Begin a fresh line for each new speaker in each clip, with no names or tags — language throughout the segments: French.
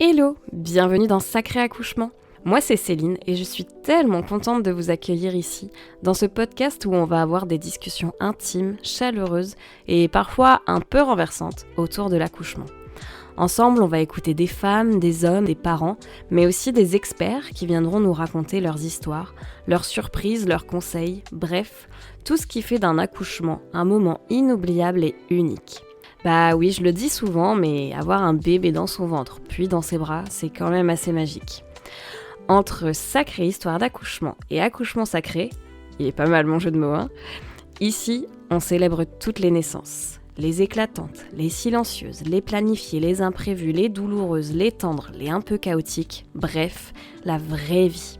Hello, bienvenue dans Sacré Accouchement. Moi c'est Céline et je suis tellement contente de vous accueillir ici, dans ce podcast où on va avoir des discussions intimes, chaleureuses et parfois un peu renversantes autour de l'accouchement. Ensemble, on va écouter des femmes, des hommes, des parents, mais aussi des experts qui viendront nous raconter leurs histoires, leurs surprises, leurs conseils, bref, tout ce qui fait d'un accouchement un moment inoubliable et unique. Bah oui, je le dis souvent, mais avoir un bébé dans son ventre, puis dans ses bras, c'est quand même assez magique. Entre sacrée histoire d'accouchement et accouchement sacré, il est pas mal mon jeu de mots, hein. Ici, on célèbre toutes les naissances. Les éclatantes, les silencieuses, les planifiées, les imprévues, les douloureuses, les tendres, les un peu chaotiques, bref, la vraie vie.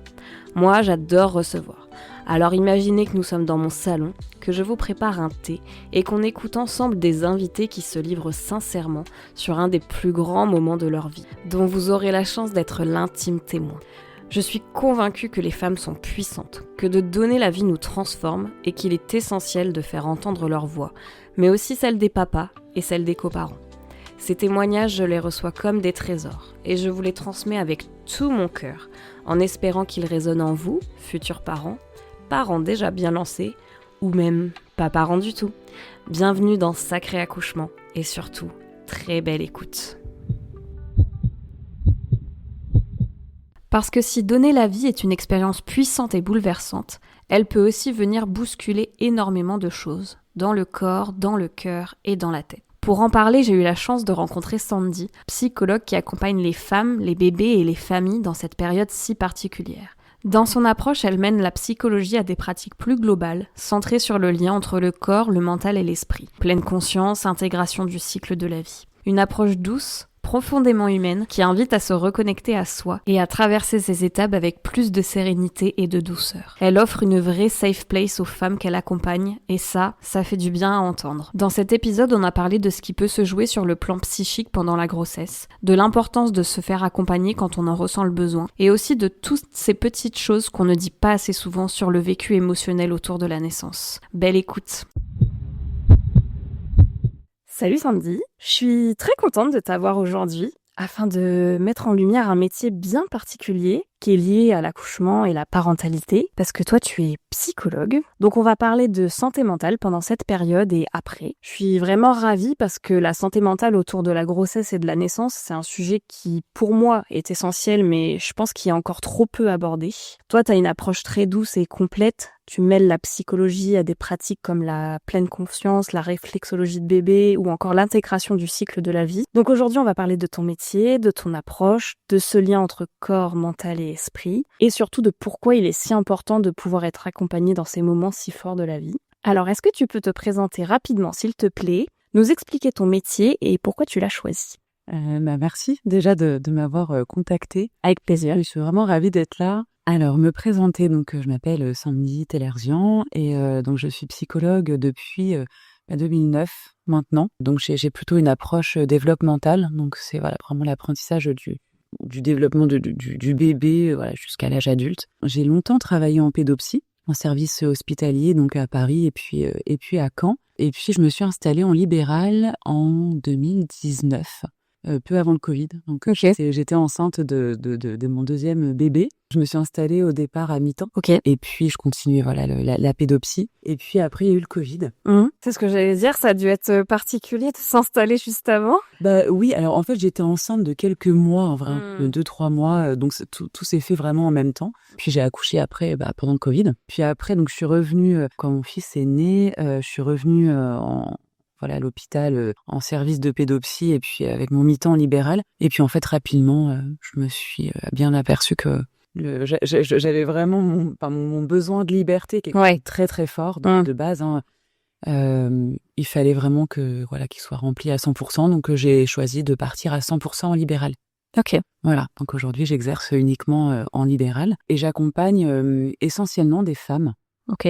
Moi, j'adore recevoir. Alors imaginez que nous sommes dans mon salon, que je vous prépare un thé et qu'on écoute ensemble des invités qui se livrent sincèrement sur un des plus grands moments de leur vie, dont vous aurez la chance d'être l'intime témoin. Je suis convaincue que les femmes sont puissantes, que de donner la vie nous transforme et qu'il est essentiel de faire entendre leur voix, mais aussi celle des papas et celle des coparents. Ces témoignages, je les reçois comme des trésors et je vous les transmets avec tout mon cœur, en espérant qu'ils résonnent en vous, futurs parents, parents déjà bien lancés, ou même pas parents du tout. Bienvenue dans Sacré Accouchement et surtout, très belle écoute. Parce que si donner la vie est une expérience puissante et bouleversante, elle peut aussi venir bousculer énormément de choses, dans le corps, dans le cœur et dans la tête. Pour en parler, j'ai eu la chance de rencontrer Sandy, psychologue qui accompagne les femmes, les bébés et les familles dans cette période si particulière. Dans son approche, elle mène la psychologie à des pratiques plus globales, centrées sur le lien entre le corps, le mental et l'esprit. Pleine conscience, intégration du cycle de la vie. Une approche douce, profondément humaine, qui invite à se reconnecter à soi et à traverser ces étapes avec plus de sérénité et de douceur. Elle offre une vraie safe place aux femmes qu'elle accompagne, et ça fait du bien à entendre. Dans cet épisode, on a parlé de ce qui peut se jouer sur le plan psychique pendant la grossesse, de l'importance de se faire accompagner quand on en ressent le besoin, et aussi de toutes ces petites choses qu'on ne dit pas assez souvent sur le vécu émotionnel autour de la naissance. Belle écoute! Salut Sandy, je suis très contente de t'avoir aujourd'hui afin de mettre en lumière un métier bien particulier qui est lié à l'accouchement et la parentalité, parce que toi tu es psychologue. Donc on va parler de santé mentale pendant cette période et après. Je suis vraiment ravie parce que la santé mentale autour de la grossesse et de la naissance, c'est un sujet qui pour moi est essentiel, mais je pense qu'il est encore trop peu abordé. Toi tu as une approche très douce et complète. Tu mêles la psychologie à des pratiques comme la pleine conscience, la réflexologie de bébé ou encore l'intégration du cycle de la vie. Donc aujourd'hui, on va parler de ton métier, de ton approche, de ce lien entre corps, mental et esprit, et surtout de pourquoi il est si important de pouvoir être accompagné dans ces moments si forts de la vie. Alors, est-ce que tu peux te présenter rapidement, s'il te plaît, nous expliquer ton métier et pourquoi tu l'as choisi?
Merci déjà de m'avoir contactée.
Avec plaisir.
Je suis vraiment ravie d'être là. Alors, me présenter, donc je m'appelle Sandy Tellerzian et donc je suis psychologue depuis 2009 maintenant. Donc j'ai plutôt une approche développementale, donc c'est voilà vraiment l'apprentissage du développement du bébé jusqu'à l'âge adulte. J'ai longtemps travaillé en pédopsie, en service hospitalier, donc à Paris et puis à Caen. Et puis je me suis installée en libéral en 2019. Peu avant le Covid. Donc,
Okay.
J'étais enceinte de mon deuxième bébé. Je me suis installée au départ à mi-temps.
Okay.
Et puis, je continuais la pédopsie. Et puis, après, il y a eu le Covid.
C'est ce que j'allais dire, ça a dû être particulier de s'installer juste avant.
Bah oui, alors en fait, j'étais enceinte de quelques mois, en vrai, de 2-3 mois. Donc, tout s'est fait vraiment en même temps. Puis, j'ai accouché après, pendant le Covid. Puis après, donc, je suis revenue, quand mon fils est né, je suis revenue à l'hôpital en service de pédopsie et puis avec mon mi-temps libéral. Et puis en fait, rapidement, je me suis bien aperçue que j'avais vraiment mon besoin de liberté qui est très très fort de base. Il fallait vraiment qu'il soit rempli à 100%. Donc j'ai choisi de partir à 100% en libéral.
Ok.
Voilà, donc aujourd'hui, j'exerce uniquement en libéral et j'accompagne essentiellement des femmes.
Ok.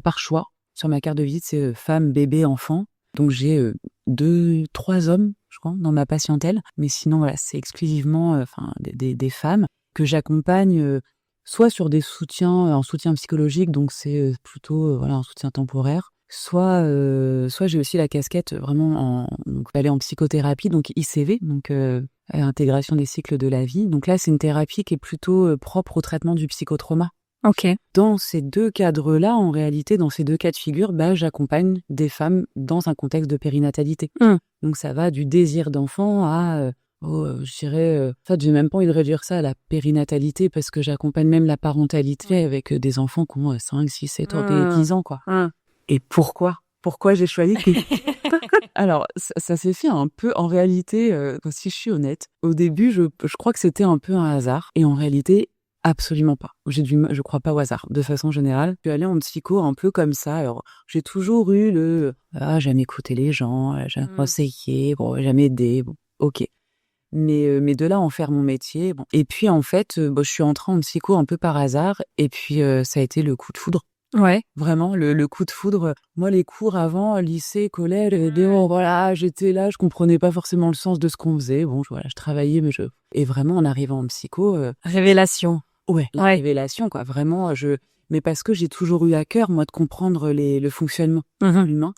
Par choix. Sur ma carte de visite, c'est femmes, bébés, enfants. Donc j'ai 2-3 hommes, je crois, dans ma patientèle. Mais sinon, c'est exclusivement des femmes que j'accompagne soit sur des soutiens, en soutien psychologique, donc c'est plutôt un soutien temporaire, soit j'ai aussi la casquette vraiment donc aller en psychothérapie, donc ICV, donc intégration des cycles de la vie. Donc là, c'est une thérapie qui est plutôt propre au traitement du psychotrauma.
Ok.
Dans ces deux cadres-là, en réalité, dans ces deux cas de figure, j'accompagne des femmes dans un contexte de périnatalité. Donc ça va du désir d'enfant à, je dirais, en fait, j'ai même pas envie de réduire ça à la périnatalité parce que j'accompagne même la parentalité avec des enfants qui ont 5, 6, 7 ans et 10 ans, quoi. Et pourquoi j'ai choisi Alors, ça s'est fait un peu, en réalité, si je suis honnête, au début, je crois que c'était un peu un hasard. Et en réalité, absolument pas. Je crois pas au hasard, de façon générale. Je suis allée en psycho un peu comme ça. Alors, j'ai toujours eu j'aime écouter les gens, j'aime conseiller, j'aime aider, ok. Mais de là en faire mon métier, bon. Et puis, en fait, je suis entrée en psycho un peu par hasard. Et puis, ça a été le coup de foudre.
Ouais.
Vraiment, le coup de foudre. Moi, les cours avant, lycée, collège, voilà, j'étais là, je comprenais pas forcément le sens de ce qu'on faisait. Bon, je travaillais, et vraiment, en arrivant en psycho...
Révélation.
Ouais, la révélation, quoi. Vraiment, mais parce que j'ai toujours eu à cœur, moi, de comprendre le fonctionnement humain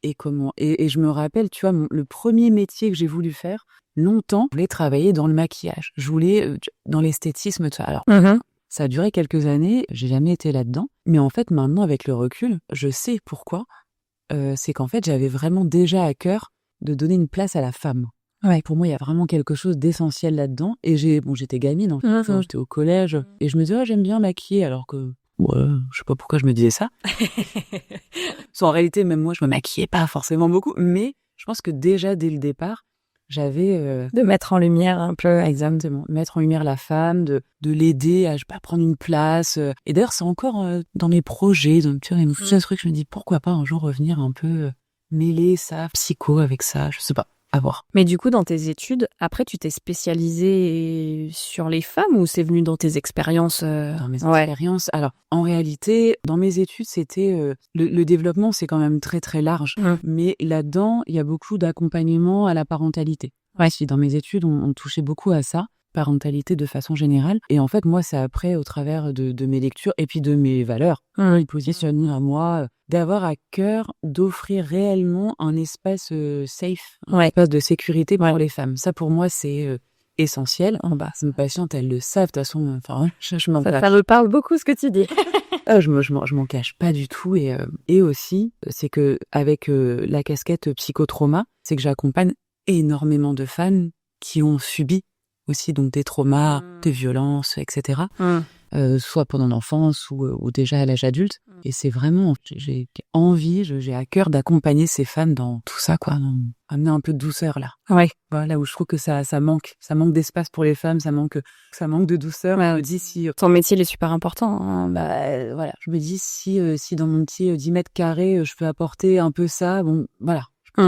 et comment... Et je me rappelle, tu vois, le premier métier que j'ai voulu faire, longtemps, je voulais travailler dans le maquillage. Je voulais dans l'esthétisme, tout ça. Alors... Ça a duré quelques années, j'ai jamais été là-dedans. Mais en fait, maintenant, avec le recul, je sais pourquoi. C'est qu'en fait, j'avais vraiment déjà à cœur de donner une place à la femme. Ouais. Pour moi, il y a vraiment quelque chose d'essentiel là-dedans. Et j'étais gamine, en fait. J'étais au collège. Et je me disais, j'aime bien maquiller, alors que... Ouais, je sais pas pourquoi je me disais ça. En réalité, même moi, je me maquillais pas forcément beaucoup. Mais je pense que déjà, dès le départ, j'avais...
De mettre en lumière un peu.
Exactement. Mettre en lumière la femme, de l'aider à, prendre une place. Et d'ailleurs, c'est encore dans mes projets, donc tu vois, il y a ce truc, je me dis, pourquoi pas un jour revenir un peu mêler ça, psycho avec ça, je sais pas, à voir.
Mais du coup, dans tes études, après, tu t'es spécialisée sur les femmes ou c'est venu dans tes expériences
Dans mes expériences. Alors, en réalité, dans mes études, c'était... le développement, c'est quand même très, très large. Mais là-dedans, il y a beaucoup d'accompagnement à la parentalité. Ouais. Si dans mes études, on touchait beaucoup à ça, parentalité de façon générale. Et en fait, moi, c'est après, au travers de mes lectures et puis de mes valeurs, le positionnement à moi, d'avoir à cœur d'offrir réellement un espace safe, un espace de sécurité pour les femmes. Ça, pour moi, c'est essentiel. Mes patientes, elles le savent, de toute façon. Je m'en cache.
Ça me parle beaucoup, ce que tu dis.
Je m'en cache pas du tout. Et aussi, c'est que avec la casquette psychotrauma, c'est que j'accompagne énormément de femmes qui ont subi aussi donc des traumas, des violences, etc. Soit pendant l'enfance ou déjà à l'âge adulte. Et c'est vraiment, j'ai envie, j'ai à cœur d'accompagner ces femmes dans tout ça, quoi, amener un peu de douceur là. Ouais. Voilà où je trouve que ça manque d'espace pour les femmes, ça manque de douceur. Je me dis si
ton métier il est super important.
Voilà, je me dis si dans mon petit 10 mètres carrés, je peux apporter un peu ça, bon, voilà.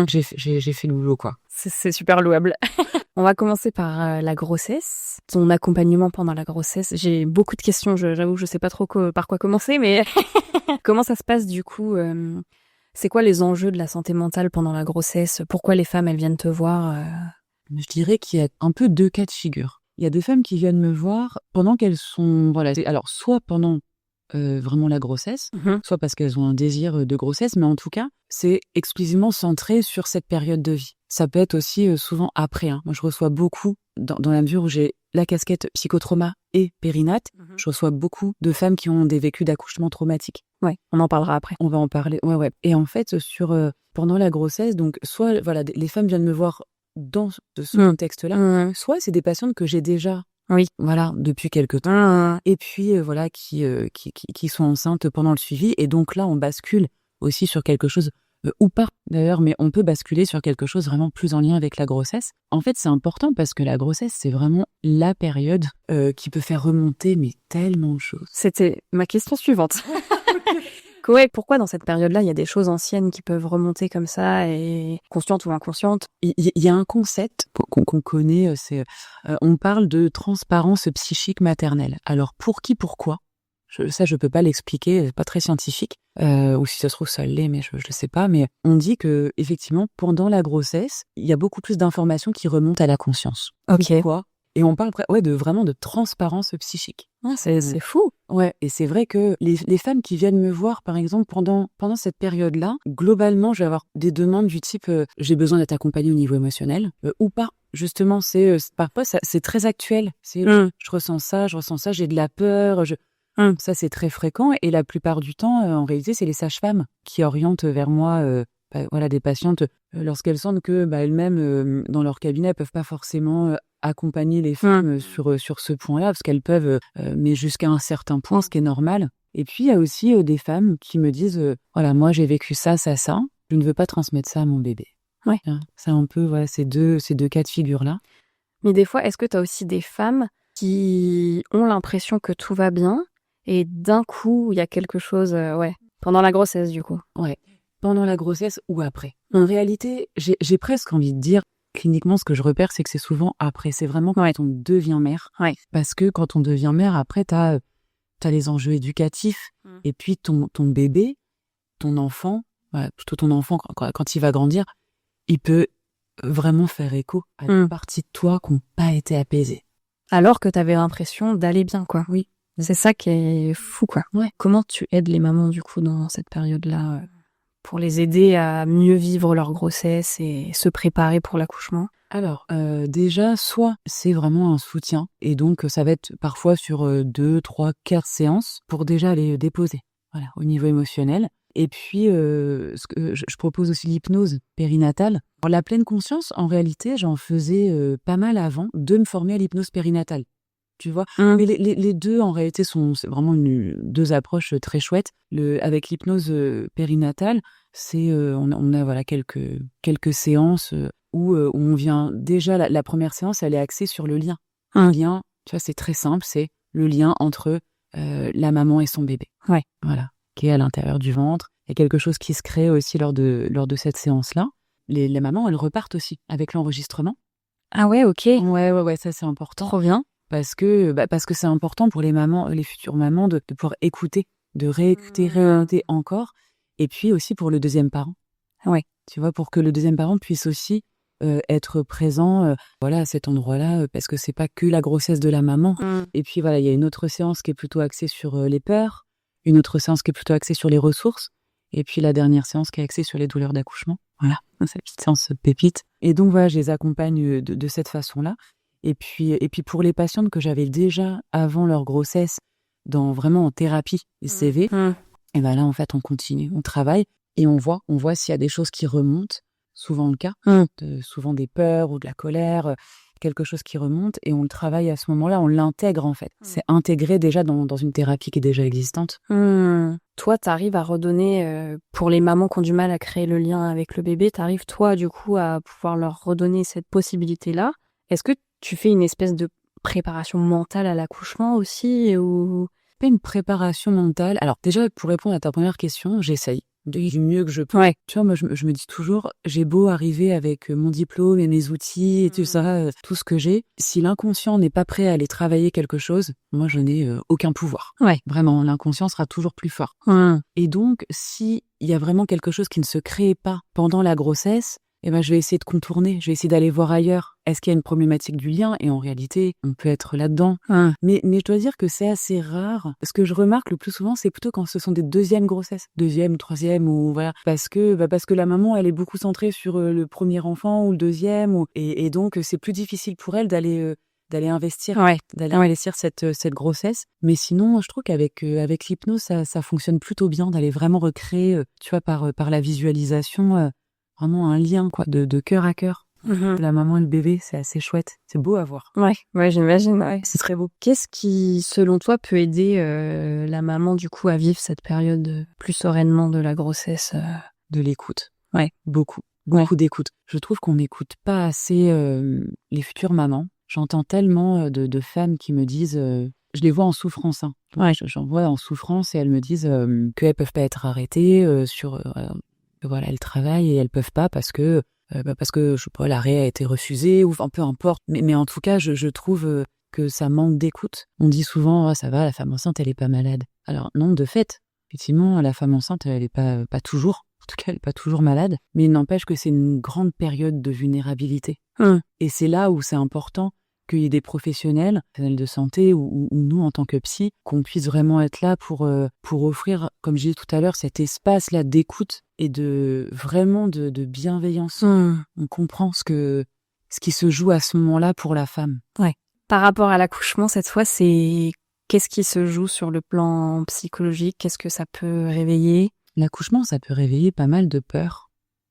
J'ai fait le boulot, quoi.
C'est super louable. On va commencer par la grossesse, ton accompagnement pendant la grossesse. J'ai beaucoup de questions, j'avoue, je sais pas trop par quoi commencer, mais comment ça se passe du coup c'est quoi les enjeux de la santé mentale pendant la grossesse? Pourquoi les femmes, elles viennent te voir
Je dirais qu'il y a un peu deux cas de figure. Il y a des femmes qui viennent me voir pendant qu'elles sont... Voilà, alors, soit pendant vraiment la grossesse, soit parce qu'elles ont un désir de grossesse, mais en tout cas, c'est exclusivement centré sur cette période de vie. Ça peut être aussi souvent après. Moi, je reçois beaucoup, dans la mesure où j'ai la casquette psychotrauma et périnate, je reçois beaucoup de femmes qui ont des vécus d'accouchement traumatiques.
Ouais, on en parlera après.
On va en parler, ouais. Et en fait, pendant la grossesse, donc, soit voilà, les femmes viennent me voir dans ce contexte-là, soit c'est des patientes que j'ai déjà voilà, depuis quelque temps. Et puis, voilà, qui sont enceintes pendant le suivi. Et donc là, on bascule aussi sur quelque chose, ou pas d'ailleurs, mais on peut basculer sur quelque chose vraiment plus en lien avec la grossesse. En fait, c'est important parce que la grossesse, c'est vraiment la période qui peut faire remonter mais tellement de choses.
C'était ma question suivante. Ouais, pourquoi dans cette période-là, il y a des choses anciennes qui peuvent remonter comme ça, et conscientes ou inconscientes?
Il y a un concept qu'on connaît, on parle de transparence psychique maternelle. Alors pour qui, pourquoi? Ça, je peux pas l'expliquer, c'est pas très scientifique. Ou si ça se trouve, ça l'est, mais je sais pas. Mais on dit que effectivement, pendant la grossesse, il y a beaucoup plus d'informations qui remontent à la conscience.
Ok.
Pourquoi? Et on parle vraiment de transparence psychique.
C'est fou.
Ouais, et c'est vrai que les femmes qui viennent me voir, par exemple, pendant cette période-là, globalement, je vais avoir des demandes du type j'ai besoin d'être accompagnée au niveau émotionnel ou pas. Justement, parfois c'est très actuel. C'est je ressens ça, j'ai de la peur. Ça, c'est très fréquent. Et la plupart du temps, en réalité, c'est les sages-femmes qui orientent vers moi voilà, des patientes lorsqu'elles sentent que elles-mêmes, dans leur cabinet, elles peuvent pas forcément accompagner les femmes sur ce point-là, parce qu'elles peuvent, mais jusqu'à un certain point, ce qui est normal. Et puis, il y a aussi des femmes qui me disent voilà, moi, j'ai vécu ça, ça, ça. Je ne veux pas transmettre ça à mon bébé.
Ouais.
C'est un peu voilà, ces deux cas de figure-là.
Mais des fois, est-ce que tu as aussi des femmes qui ont l'impression que tout va bien et d'un coup, il y a quelque chose, pendant la grossesse, du coup?
Ouais, pendant la grossesse ou après. En réalité, j'ai presque envie de dire, cliniquement, ce que je repère, c'est que c'est souvent après. C'est vraiment quand on devient mère.
Ouais.
Parce que quand on devient mère, après, t'as les enjeux éducatifs. Et puis, ton bébé, ton enfant, plutôt ton enfant, quand il va grandir, il peut vraiment faire écho à des parties de toi qui n'ont pas été apaisées.
Alors que tu avais l'impression d'aller bien, quoi.
Oui.
C'est ça qui est fou, quoi.
Ouais.
Comment tu aides les mamans, du coup, dans cette période-là, pour les aider à mieux vivre leur grossesse et se préparer pour l'accouchement?
Alors, déjà, soit c'est vraiment un soutien, et donc ça va être parfois sur 2, 3, 4 séances pour déjà les déposer, voilà, au niveau émotionnel. Et puis, ce que je propose aussi l'hypnose périnatale. Alors, la pleine conscience, en réalité, j'en faisais pas mal avant de me former à l'hypnose périnatale. Tu vois, mais les deux, en réalité, c'est vraiment deux approches très chouettes. Avec l'hypnose périnatale, on a voilà, quelques séances où on vient... Déjà, la première séance, elle est axée sur le lien. Un lien, tu vois, c'est très simple, c'est le lien entre la maman et son bébé.
Ouais.
Voilà, qui est à l'intérieur du ventre. Il y a quelque chose qui se crée aussi lors de cette séance-là. Les mamans, elles repartent aussi avec l'enregistrement.
Ah ouais, ok.
Ouais, ça c'est important.
Trop bien.
Parce que c'est important pour les mamans, les futures mamans, de pouvoir écouter, de réécouter, réorienter encore. Et puis aussi pour le deuxième parent.
Ouais.
Tu vois, pour que le deuxième parent puisse aussi être présent voilà, à cet endroit-là, parce que c'est pas que la grossesse de la maman. Et puis voilà, il y a une autre séance qui est plutôt axée sur les peurs, une autre séance qui est plutôt axée sur les ressources, et puis la dernière séance qui est axée sur les douleurs d'accouchement. Voilà, c'est la petite séance pépite. Et donc voilà, je les accompagne de cette façon-là. Et puis pour les patientes que j'avais déjà avant leur grossesse, vraiment en thérapie CV, et ben là en fait on continue, on travaille et on voit s'il y a des choses qui remontent, souvent le cas, souvent des peurs ou de la colère, quelque chose qui remonte, et on le travaille à ce moment-là, on l'intègre en fait. C'est intégré déjà dans une thérapie qui est déjà existante.
Toi, t'arrives à redonner, pour les mamans qui ont du mal à créer le lien avec le bébé, t'arrives toi du coup à pouvoir leur redonner cette possibilité-là. Est-ce que tu fais une espèce de préparation mentale à l'accouchement aussi, ou
pas une préparation mentale? Alors déjà, pour répondre à ta première question, j'essaye du mieux que je peux.
Ouais.
Tu vois, moi je me dis toujours, j'ai beau arriver avec mon diplôme et mes outils et tout ça, tout ce que j'ai, si l'inconscient n'est pas prêt à aller travailler quelque chose, moi je n'ai aucun pouvoir.
Ouais.
Vraiment, l'inconscient sera toujours plus fort. Et donc, s'il y a vraiment quelque chose qui ne se crée pas pendant la grossesse, eh ben, je vais essayer de contourner, je vais essayer d'aller voir ailleurs. Est-ce qu'il y a une problématique du lien? Et en réalité, on peut être là-dedans. Mais je dois dire que c'est assez rare. Ce que je remarque le plus souvent, c'est plutôt quand ce sont des deuxièmes grossesses. Deuxième ou troisième, ou voilà. Parce que la maman, elle est beaucoup centrée sur le premier enfant ou le deuxième. Et donc, c'est plus difficile pour elle d'aller investir, investir cette grossesse. Mais sinon, je trouve qu'avec l'hypnose, ça fonctionne plutôt bien d'aller vraiment recréer, tu vois, par la visualisation, vraiment un lien quoi, de cœur à cœur. La maman et le bébé, c'est assez chouette. C'est beau à voir.
Ouais, j'imagine. Ouais.
C'est très beau.
Qu'est-ce qui, selon toi, peut aider la maman du coup à vivre cette période plus sereinement de la grossesse?
De l'écoute.
Ouais.
Beaucoup d'écoute. Je trouve qu'on n'écoute pas assez les futures mamans. J'entends tellement de femmes qui me disent... je les vois en souffrance. J'en vois en souffrance et elles me disent qu'elles peuvent pas être arrêtées voilà, elles travaillent et elles peuvent pas parce que je sais pas, l'arrêt a été refusé, ou enfin, peu importe. Mais en tout cas, je trouve que ça manque d'écoute. On dit souvent, ça va, la femme enceinte, elle est pas malade. Alors non, de fait, effectivement, la femme enceinte, elle est pas toujours. En tout cas, elle est pas toujours malade. Mais il n'empêche que c'est une grande période de vulnérabilité. Et c'est là où c'est important qu'il y ait des professionnels de santé ou nous en tant que psy, qu'on puisse vraiment être là pour offrir, comme je disais tout à l'heure, cet espace-là d'écoute et de vraiment de bienveillance. On comprend ce qui se joue à ce moment-là pour la femme.
Ouais. Par rapport à l'accouchement, cette fois, c'est qu'est-ce qui se joue sur le plan psychologique? Qu'est-ce que ça peut réveiller?
L'accouchement, ça peut réveiller pas mal de peur,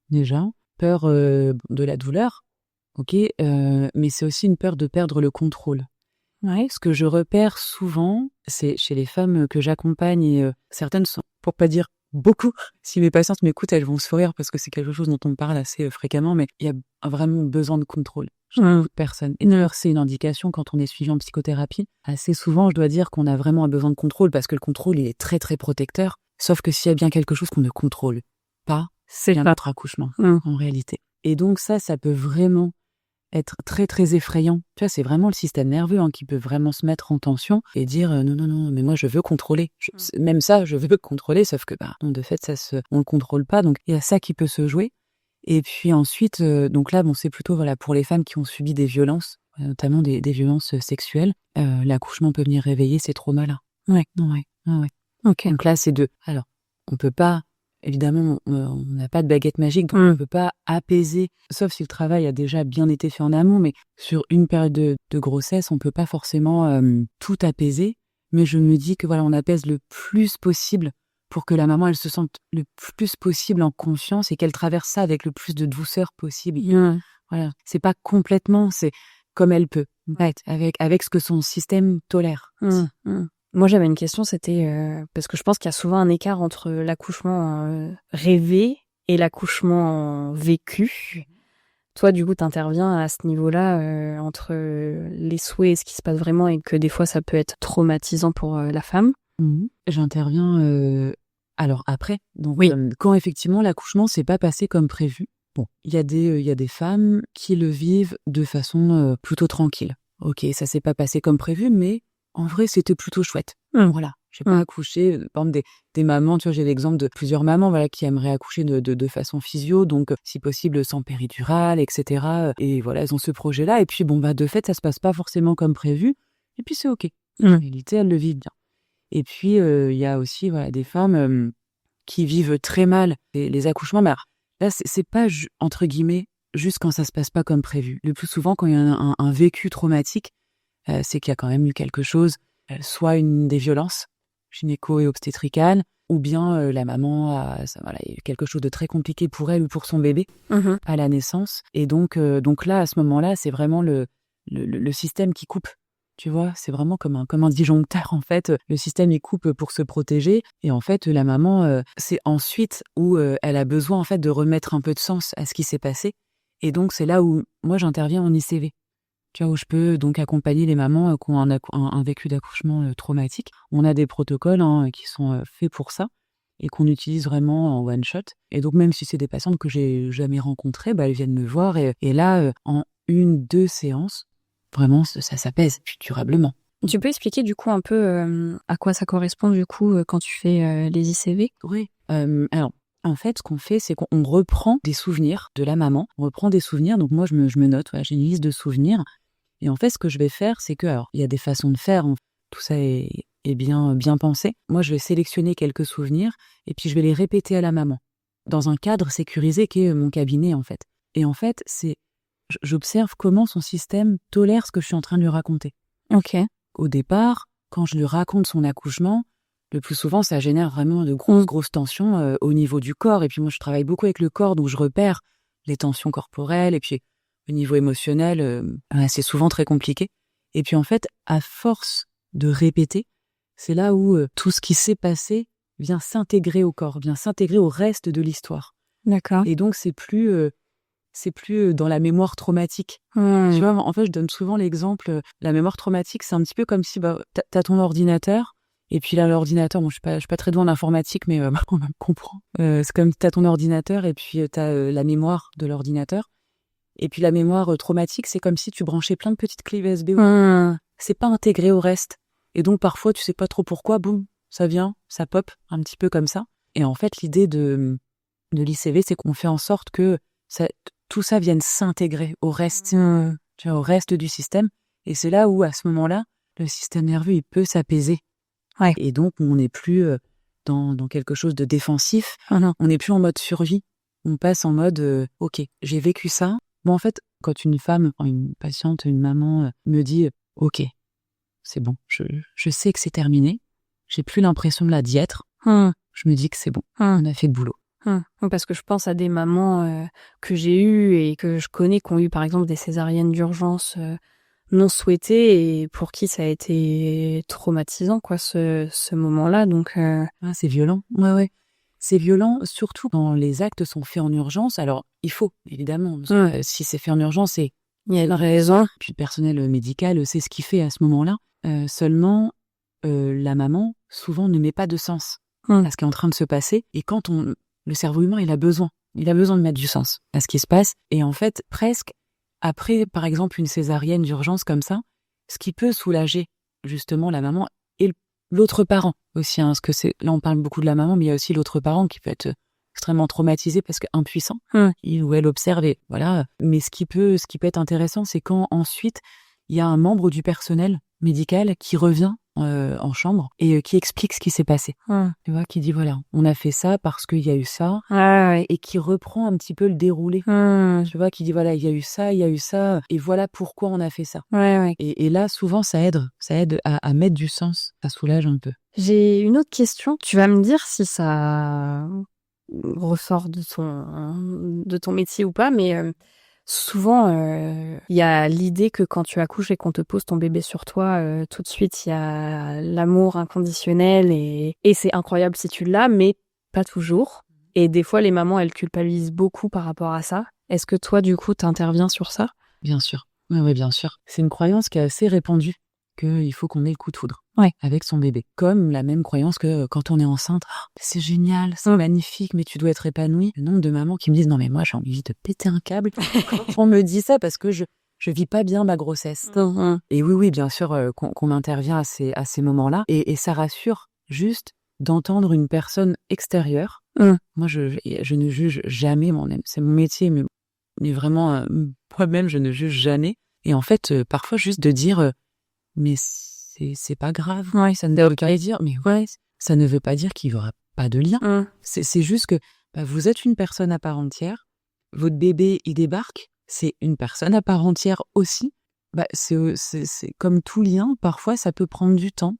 déjà. Peur de la douleur, ok, mais c'est aussi une peur de perdre le contrôle.
Ouais.
Ce que je repère souvent, c'est chez les femmes que j'accompagne, et certaines sont, pour pas dire beaucoup, si mes patientes m'écoutent, elles vont sourire parce que c'est quelque chose dont on parle assez fréquemment, mais il y a vraiment besoin de contrôle chez beaucoup de personnes. Et d'ailleurs, c'est une indication quand on est suivi en psychothérapie. Assez souvent, je dois dire qu'on a vraiment un besoin de contrôle parce que le contrôle, il est très très protecteur. Sauf que s'il y a bien quelque chose qu'on ne contrôle pas, c'est bien notre accouchement, en réalité. Et donc ça peut vraiment être très très effrayant. Tu vois, c'est vraiment le système nerveux qui peut vraiment se mettre en tension et dire non, mais moi je veux contrôler. Même ça, je veux contrôler, sauf que de fait, on le contrôle pas. Donc il y a ça qui peut se jouer. Et puis ensuite, donc là, c'est plutôt pour les femmes qui ont subi des violences, notamment des violences sexuelles. L'accouchement peut venir réveiller ces traumas-là. Ouais.
Ok.
Donc là, alors, on peut pas, évidemment, on n'a pas de baguette magique, donc on peut pas apaiser, sauf si le travail a déjà bien été fait en amont, mais sur une période de grossesse, on peut pas forcément tout apaiser, mais je me dis que on apaise le plus possible pour que la maman, elle se sente le plus possible en confiance et qu'elle traverse ça avec le plus de douceur possible. Voilà, c'est pas complètement, c'est comme elle peut, avec ce que son système tolère.
Moi, j'avais une question, c'était parce que je pense qu'il y a souvent un écart entre l'accouchement rêvé et l'accouchement vécu. Toi, du coup, t'interviens à ce niveau-là entre les souhaits et ce qui se passe vraiment et que des fois, ça peut être traumatisant pour la femme.
J'interviens alors après. Donc, quand effectivement l'accouchement s'est pas passé comme prévu, il y a des femmes qui le vivent de façon plutôt tranquille. Ok, ça s'est pas passé comme prévu, mais en vrai, c'était plutôt chouette. Voilà, j'ai pas accouché. Par exemple, des mamans, tu vois, j'ai l'exemple de plusieurs mamans, qui aimeraient accoucher de façon physio, donc si possible sans péridurale, etc. Et voilà, elles ont ce projet-là. Et puis de fait, ça se passe pas forcément comme prévu. Et puis c'est ok. En réalité, elles le vivent bien. Et puis il y a aussi des femmes qui vivent très mal les accouchements. Mais alors, là, c'est pas entre guillemets juste quand ça se passe pas comme prévu. Le plus souvent, quand il y a un vécu traumatique, c'est qu'il y a quand même eu quelque chose, soit des violences gynéco et obstétricales, ou bien la maman il y a eu quelque chose de très compliqué pour elle ou pour son bébé à la naissance. Et donc là, à ce moment-là, c'est vraiment le système qui coupe. Tu vois, c'est vraiment comme un disjoncteur, en fait. Le système, il coupe pour se protéger. Et en fait, la maman, c'est ensuite où elle a besoin, en fait, de remettre un peu de sens à ce qui s'est passé. Et donc, c'est là où moi, j'interviens en ICV. Tu vois, où je peux donc accompagner les mamans qui ont un vécu d'accouchement traumatique. On a des protocoles qui sont faits pour ça et qu'on utilise vraiment en one shot. Et donc, même si c'est des patientes que j'ai jamais rencontrées, elles viennent me voir. Et là, en 1-2 séances, vraiment, ça s'apaise durablement.
Tu peux expliquer du coup un peu à quoi ça correspond du coup quand tu fais les ICV?
Oui. Alors, en fait, ce qu'on fait, c'est qu'on reprend des souvenirs de la maman. On reprend des souvenirs. Donc moi, je me note. J'ai une liste de souvenirs. Et en fait, ce que je vais faire, c'est que, alors, il y a des façons de faire. Tout ça est bien pensé. Moi, je vais sélectionner quelques souvenirs et puis je vais les répéter à la maman dans un cadre sécurisé qui est mon cabinet, en fait. Et en fait, j'observe comment son système tolère ce que je suis en train de lui raconter.
Ok.
Au départ, quand je lui raconte son accouchement, le plus souvent, ça génère vraiment de grosses tensions au niveau du corps. Et puis moi, je travaille beaucoup avec le corps, donc je repère les tensions corporelles. Et puis, au niveau émotionnel, c'est souvent très compliqué. Et puis en fait, à force de répéter, c'est là où tout ce qui s'est passé vient s'intégrer au corps, vient s'intégrer au reste de l'histoire.
D'accord.
Et donc, c'est plus dans la mémoire traumatique. Tu vois, en fait, je donne souvent l'exemple, la mémoire traumatique, c'est un petit peu comme si t'as ton ordinateur, et puis là, l'ordinateur, je suis pas très douée en informatique, mais on me comprend. C'est comme t'as ton ordinateur, et puis t'as la mémoire de l'ordinateur. Et puis la mémoire traumatique, c'est comme si tu branchais plein de petites clés USB. C'est pas intégré au reste. Et donc, parfois, tu sais pas trop pourquoi, boum, ça vient, ça pop, un petit peu comme ça. Et en fait, l'idée de l'ICV, c'est qu'on fait en sorte que tout ça vienne s'intégrer au reste, tu vois, au reste du système. Et c'est là où, à ce moment-là, le système nerveux, il peut s'apaiser.
Ouais.
Et donc, on n'est plus dans quelque chose de défensif.
Non.
On n'est plus en mode survie. On passe en mode, OK, j'ai vécu ça. Bon, en fait, quand une femme, une patiente, une maman me dit, OK, c'est bon, je sais que c'est terminé. J'ai plus l'impression de la d'y être. Je me dis que c'est bon, on a fait le boulot.
Parce que je pense à des mamans que j'ai eues et que je connais qui ont eu, par exemple, des césariennes d'urgence non souhaitées et pour qui ça a été traumatisant, quoi, ce moment-là. Donc,
c'est violent. Ouais. C'est violent, surtout quand les actes sont faits en urgence. Alors, il faut, évidemment. Si c'est fait en urgence, il
y a une raison.
Puis le personnel médical sait ce qu'il fait à ce moment-là. Seulement, la maman, souvent, ne met pas de sens à ce qui est en train de se passer. Et quand le cerveau humain, il a besoin de mettre du sens à ce qui se passe. Et en fait, presque, après, par exemple, une césarienne d'urgence comme ça, ce qui peut soulager, justement, la maman et l'autre parent aussi, parce que là, on parle beaucoup de la maman, mais il y a aussi l'autre parent qui peut être extrêmement traumatisé parce qu'impuissant. Il ou elle observe et voilà. Mais ce qui peut être intéressant, c'est quand ensuite, il y a un membre du personnel médical qui revient en chambre et qui explique ce qui s'est passé. Tu vois, qui dit voilà, on a fait ça parce qu'il y a eu ça, et qui reprend un petit peu le déroulé. Tu vois, qui dit voilà, il y a eu ça, et voilà pourquoi on a fait ça. Et là, souvent, ça aide à mettre du sens, ça soulage un peu.
J'ai une autre question. Tu vas me dire si ça ressort de ton métier ou pas, mais souvent, il y a l'idée que quand tu accouches et qu'on te pose ton bébé sur toi, tout de suite, il y a l'amour inconditionnel et c'est incroyable si tu l'as, mais pas toujours. Et des fois, les mamans, elles culpabilisent beaucoup par rapport à ça. Est-ce que toi, du coup, t'interviens sur ça ?
Bien sûr. Oui, bien sûr. C'est une croyance qui est assez répandue, qu'il faut qu'on ait le coup de foudre avec son bébé. Comme la même croyance que quand on est enceinte, c'est génial, c'est magnifique, mais tu dois être épanouie. Le nombre de mamans qui me disent, non mais moi j'ai envie de péter un câble quand on me dit ça parce que je vis pas bien ma grossesse. Et oui, bien sûr qu'on intervient à ces moments-là. Et ça rassure juste d'entendre une personne extérieure. Moi, je ne juge jamais, c'est mon métier, mais vraiment, moi-même, je ne juge jamais. Et en fait, parfois, juste de dire, mais c'est pas grave. Ça ne veut pas dire, mais ça ne veut pas dire qu'il y aura pas de lien. C'est juste que vous êtes une personne à part entière. Votre bébé, il débarque. C'est une personne à part entière aussi. C'est comme tout lien. Parfois, ça peut prendre du temps.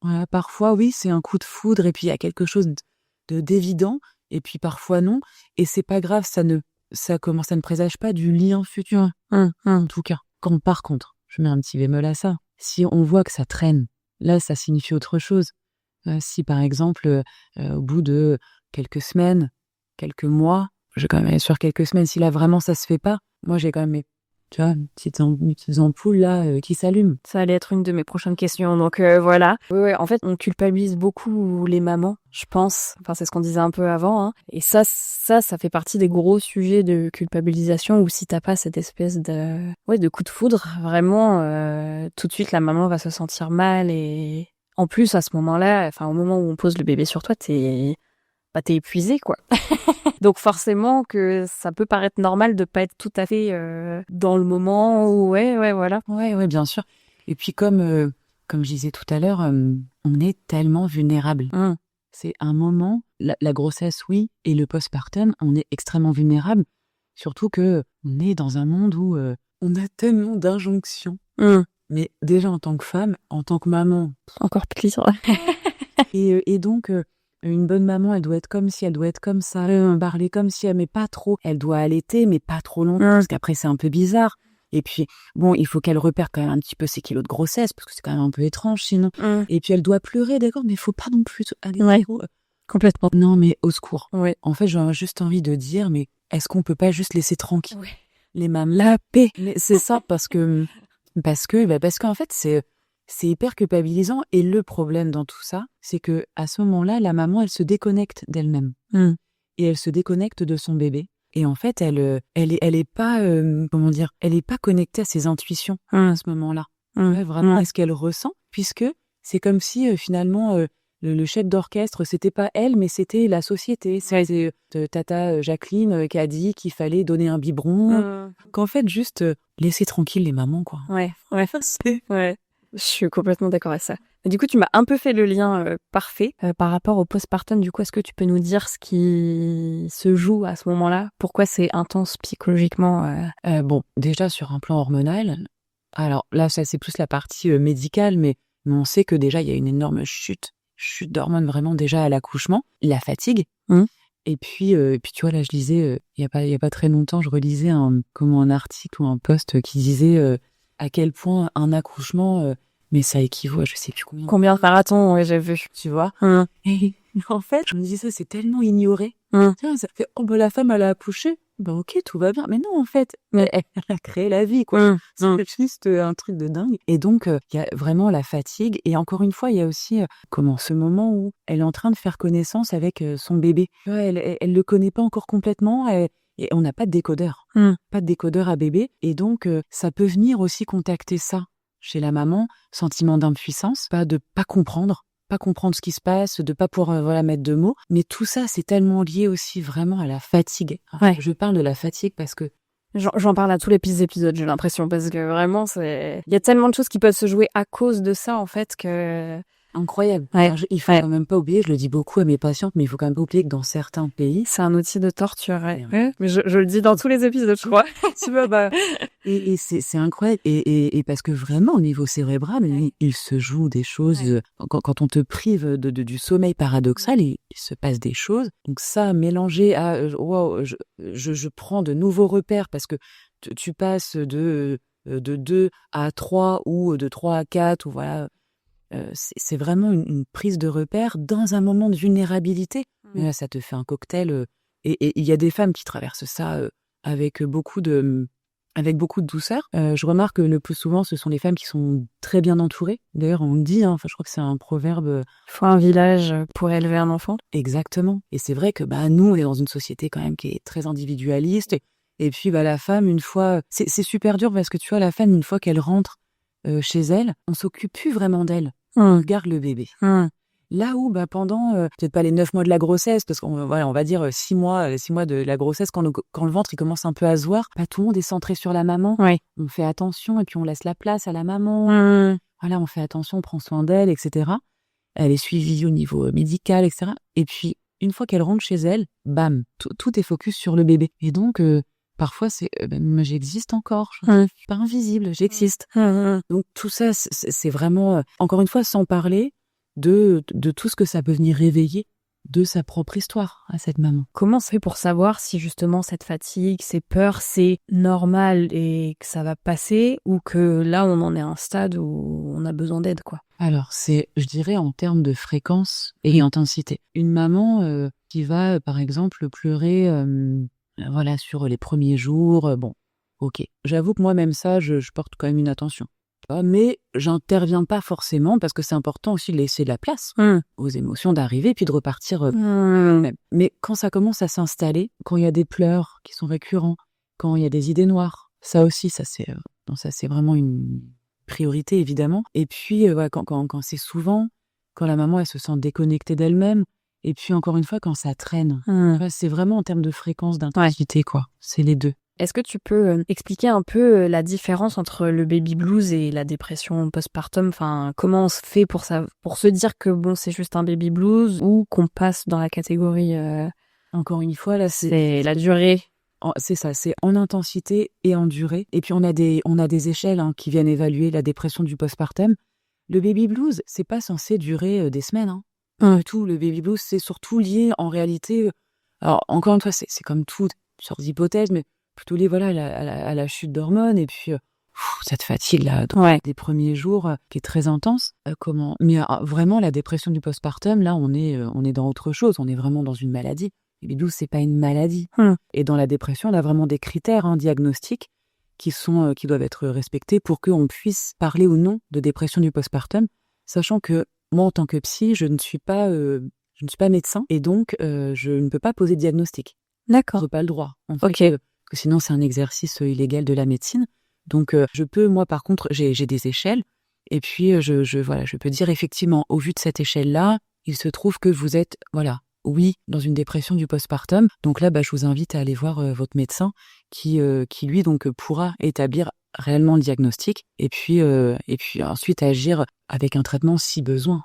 Voilà, parfois, oui, c'est un coup de foudre et puis il y a quelque chose d'évident. Et puis parfois, non. Et c'est pas grave, ça ne présage pas du lien futur. En tout cas, par contre, je mets un petit bémol à ça. Si on voit que ça traîne, là, ça signifie autre chose. Si, par exemple, au bout de quelques semaines, quelques mois, je vais quand même aller sur quelques semaines, si là, vraiment, ça se fait pas, moi, j'ai quand même tu vois, une petite ampoule là qui s'allume.
Ça allait être une de mes prochaines questions, donc voilà. Oui, en fait, on culpabilise beaucoup les mamans, je pense. Enfin, c'est ce qu'on disait un peu avant. Et ça fait partie des gros sujets de culpabilisation où si t'as pas cette espèce de coup de foudre, vraiment, tout de suite, la maman va se sentir mal. Et en plus, à ce moment-là, enfin, au moment où on pose le bébé sur toi, t'es épuisé, quoi. Donc forcément que ça peut paraître normal de pas être tout à fait dans le moment où voilà.
Ouais, bien sûr. Et puis comme je disais tout à l'heure, on est tellement vulnérable. C'est un moment, la grossesse, oui, et le postpartum, on est extrêmement vulnérable. Surtout que on est dans un monde où on a tellement d'injonctions. Mais déjà en tant que femme, en tant que maman,
encore pire.
et donc une bonne maman, elle doit être comme si, elle doit être comme ça, parler comme si, mais pas trop. Elle doit allaiter, mais pas trop longtemps, parce qu'après, c'est un peu bizarre. Et puis, bon, il faut qu'elle repère quand même un petit peu ses kilos de grossesse, parce que c'est quand même un peu étrange, sinon. Et puis, elle doit pleurer, d'accord, mais il faut pas non plus aller
complètement.
Non, mais au secours. En fait, j'aurais juste envie de dire, mais est-ce qu'on peut pas juste laisser tranquille les mamans, la paix? Mais c'est ça, parce qu'en fait, c'est hyper culpabilisant. Et le problème dans tout ça, c'est que à ce moment-là, la maman, elle se déconnecte d'elle-même. Et elle se déconnecte de son bébé. Et en fait, elle est pas, elle est pas connectée à ses intuitions à ce moment-là. Vraiment, à ce qu'elle ressent, puisque c'est comme si finalement le chef d'orchestre, c'était pas elle, mais c'était la société. C'est tata Jacqueline qui a dit qu'il fallait donner un biberon. Qu'en fait, juste laisser tranquille les mamans, quoi.
Ouais. Ouais. Je suis complètement d'accord avec ça. Et du coup, tu m'as un peu fait le lien parfait par rapport au postpartum. Du coup, est-ce que tu peux nous dire ce qui se joue à ce moment-là? Pourquoi c'est intense psychologiquement?
Bon, déjà sur un plan hormonal, alors là, ça c'est plus la partie médicale, mais on sait que déjà il y a une énorme chute d'hormones vraiment déjà à l'accouchement, la fatigue. Et puis tu vois, là, je lisais, il y a pas très longtemps, je relisais un article ou un post qui disait à quel point un accouchement, mais ça équivaut à je sais plus combien.
Combien de marathons, ouais, j'ai vu.
Tu vois. Et en fait, je me disais, c'est tellement ignoré. Tiens, ça fait, oh, bah, la femme, elle a accouché. Bah, ok, tout va bien. Mais non, en fait, elle a créé la vie, quoi. C'est juste un truc de dingue. Et donc, il y a vraiment la fatigue. Et encore une fois, il y a aussi, ce moment où elle est en train de faire connaissance avec son bébé. Tu vois, elle le connaît pas encore complètement. Et on n'a pas de décodeur. Pas de décodeur à bébé. Et donc, ça peut venir aussi contacter ça chez la maman, sentiment d'impuissance, de pas comprendre ce qui se passe, de pas pouvoir mettre de mots. Mais tout ça, c'est tellement lié aussi vraiment à la fatigue.
Ouais.
Je parle de la fatigue parce que
j'en parle à tous les épisodes, j'ai l'impression, parce que vraiment, il y a tellement de choses qui peuvent se jouer à cause de ça, en fait, que...
Incroyable.
Ouais.
Alors, il faut quand même pas oublier, je le dis beaucoup à mes patientes, mais il faut quand même pas oublier que dans certains pays...
C'est un outil de torture, ouais. Mais je le dis dans tous les épisodes, je crois.
Tu vois, et c'est incroyable. Et parce que vraiment, au niveau cérébral, il se joue des choses. Quand on te prive du sommeil paradoxal, il se passe des choses. Donc ça, mélangé à je prends de nouveaux repères parce que tu passes de 2 à 3 ou de 3 à 4 ou voilà. C'est vraiment une prise de repère dans un moment de vulnérabilité. Mais là, ça te fait un cocktail. Et il y a des femmes qui traversent ça avec beaucoup de douceur. Je remarque que le plus souvent, ce sont les femmes qui sont très bien entourées. D'ailleurs, on dit, je crois que c'est un proverbe.
Faut un village pour élever un enfant.
Exactement. Et c'est vrai que nous, on est dans une société quand même qui est très individualiste. Et puis, la femme, une fois... C'est super dur parce que tu vois, la femme, une fois qu'elle rentre chez elle, on s'occupe plus vraiment d'elle. On garde le bébé. Là où, pendant, peut-être pas les 9 mois de la grossesse, parce qu'on va dire 6 mois de la grossesse, quand le ventre, il commence un peu à se voir, tout le monde est centré sur la maman.
Ouais.
On fait attention et puis on laisse la place à la maman. Voilà, on fait attention, on prend soin d'elle, etc. Elle est suivie au niveau médical, etc. Et puis, une fois qu'elle rentre chez elle, bam, tout est focus sur le bébé. Et donc, parfois, c'est j'existe encore, je suis pas invisible, j'existe. Donc tout ça, c'est vraiment, encore une fois, sans parler de tout ce que ça peut venir réveiller de sa propre histoire à cette maman.
Comment c'est pour savoir si justement cette fatigue, ces peurs, c'est normal et que ça va passer ou que là, on en est à un stade où on a besoin d'aide, quoi?
Alors, c'est, je dirais, en termes de fréquence et intensité. Une maman qui va, par exemple, pleurer... sur les premiers jours, ok. J'avoue que moi, même ça, je porte quand même une attention. Mais j'interviens pas forcément parce que c'est important aussi de laisser de la place aux émotions d'arriver puis de repartir même. Mais quand ça commence à s'installer, quand il y a des pleurs qui sont récurrents, quand il y a des idées noires, ça aussi, ça c'est vraiment une priorité évidemment. Et puis quand c'est souvent, quand la maman elle se sent déconnectée d'elle-même. Et puis, encore une fois, quand ça traîne, c'est vraiment en termes de fréquence, d'intensité, quoi. C'est les deux.
Est-ce que tu peux expliquer un peu la différence entre le baby blues et la dépression postpartum? Enfin, comment on se fait pour se dire que c'est juste un baby blues ou qu'on passe dans la catégorie...
Encore une fois, là,
c'est la durée.
C'est ça, c'est en intensité et en durée. Et puis, on a des échelles qui viennent évaluer la dépression du postpartum. Le baby blues, c'est pas censé durer des semaines, Tout, le baby blues, c'est surtout lié en réalité. Alors, encore une fois, c'est comme toute sorte d'hypothèse, mais plutôt lié à la chute d'hormones et puis cette fatigue là des premiers jours qui est très intense. Mais vraiment, la dépression du postpartum, là, on est dans autre chose. On est vraiment dans une maladie. Le baby blues, c'est pas une maladie. Et dans la dépression, on a vraiment des critères diagnostiques qui doivent être respectés pour qu'on puisse parler ou non de dépression du postpartum, sachant que moi, en tant que psy, je ne suis pas médecin et donc je ne peux pas poser de diagnostic.
D'accord.
Je n'ai pas le droit.
Ok.
Parce que sinon, c'est un exercice illégal de la médecine. Donc, je peux, moi, par contre, j'ai des échelles. Et puis, je peux dire effectivement, au vu de cette échelle-là, il se trouve que vous êtes, voilà, oui, dans une dépression du postpartum. Donc là, je vous invite à aller voir votre médecin qui lui, donc, pourra établir réellement le diagnostic et puis ensuite agir avec un traitement si besoin.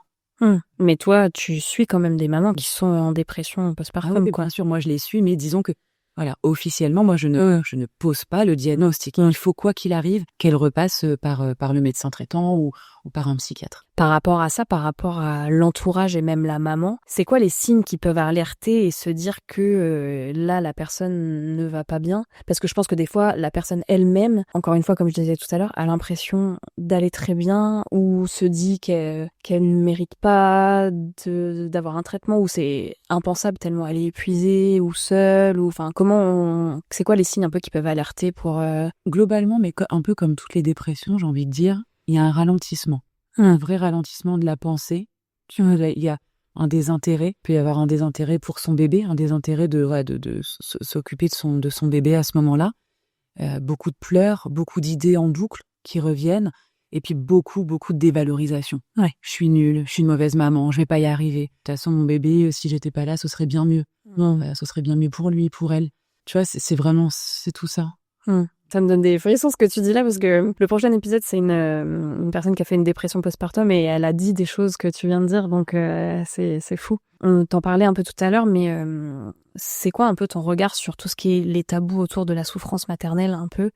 Mais toi, tu suis quand même des mamans qui sont en dépression postpartum,
oui,
quoi.
bien sûr, moi je les suis, mais disons que, voilà, officiellement, moi je ne pose pas le diagnostic. Il faut, quoi qu'il arrive, qu'elle repasse par le médecin traitant ou par un psychiatre.
Par rapport à ça, par rapport à l'entourage et même la maman, c'est quoi les signes qui peuvent alerter et se dire que là, la personne ne va pas bien? Parce que je pense que des fois, la personne elle-même, encore une fois, comme je disais tout à l'heure, a l'impression d'aller très bien ou se dit qu'elle ne mérite pas d'avoir un traitement ou c'est impensable tellement elle est épuisée ou seule ou enfin c'est quoi les signes un peu qui peuvent alerter pour
Globalement, mais un peu comme toutes les dépressions, j'ai envie de dire, il y a un ralentissement. Un vrai ralentissement de la pensée. Tu vois, il y a un désintérêt. Il peut y avoir un désintérêt pour son bébé, un désintérêt de s'occuper de son bébé à ce moment-là. Beaucoup de pleurs, beaucoup d'idées en boucle qui reviennent. Et puis beaucoup de dévalorisation. Ouais, je suis nulle, je suis une mauvaise maman, je vais pas y arriver. De toute façon, mon bébé, si j'étais pas là, ce serait bien mieux. Non, ce serait bien mieux pour lui, pour elle. Tu vois, c'est tout ça.
Ça me donne des frissons ce que tu dis là, parce que le prochain épisode, c'est une personne qui a fait une dépression postpartum et elle a dit des choses que tu viens de dire, donc c'est fou. On t'en parlait un peu tout à l'heure, mais c'est quoi un peu ton regard sur tout ce qui est les tabous autour de la souffrance maternelle un peu?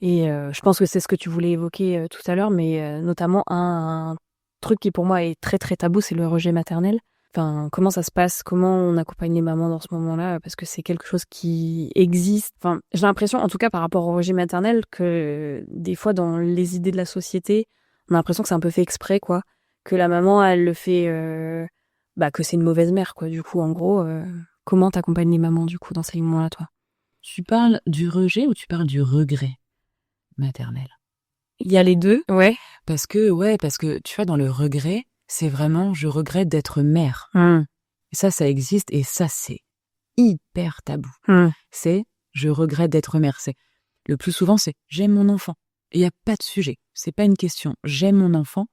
Et je pense que c'est ce que tu voulais évoquer tout à l'heure, mais notamment un truc qui pour moi est très très tabou, c'est le rejet maternel. Enfin, comment ça se passe? Comment on accompagne les mamans dans ce moment-là? Parce que c'est quelque chose qui existe. Enfin, j'ai l'impression, en tout cas par rapport au rejet maternel, que des fois dans les idées de la société, on a l'impression que c'est un peu fait exprès, quoi. Que la maman, elle le fait, que c'est une mauvaise mère, quoi. Du coup, en gros, comment t'accompagnes les mamans, du coup, dans ces moments-là, toi?
Tu parles du rejet ou tu parles du regret maternel?
Il y a les deux, ouais.
Parce que tu vois, dans le regret, c'est vraiment, je regrette d'être mère. Et ça existe et ça, c'est hyper tabou. C'est, je regrette d'être mère. C'est, le plus souvent, c'est, j'aime mon enfant. Et il n'y a pas de sujet. C'est pas une question. J'aime mon enfant,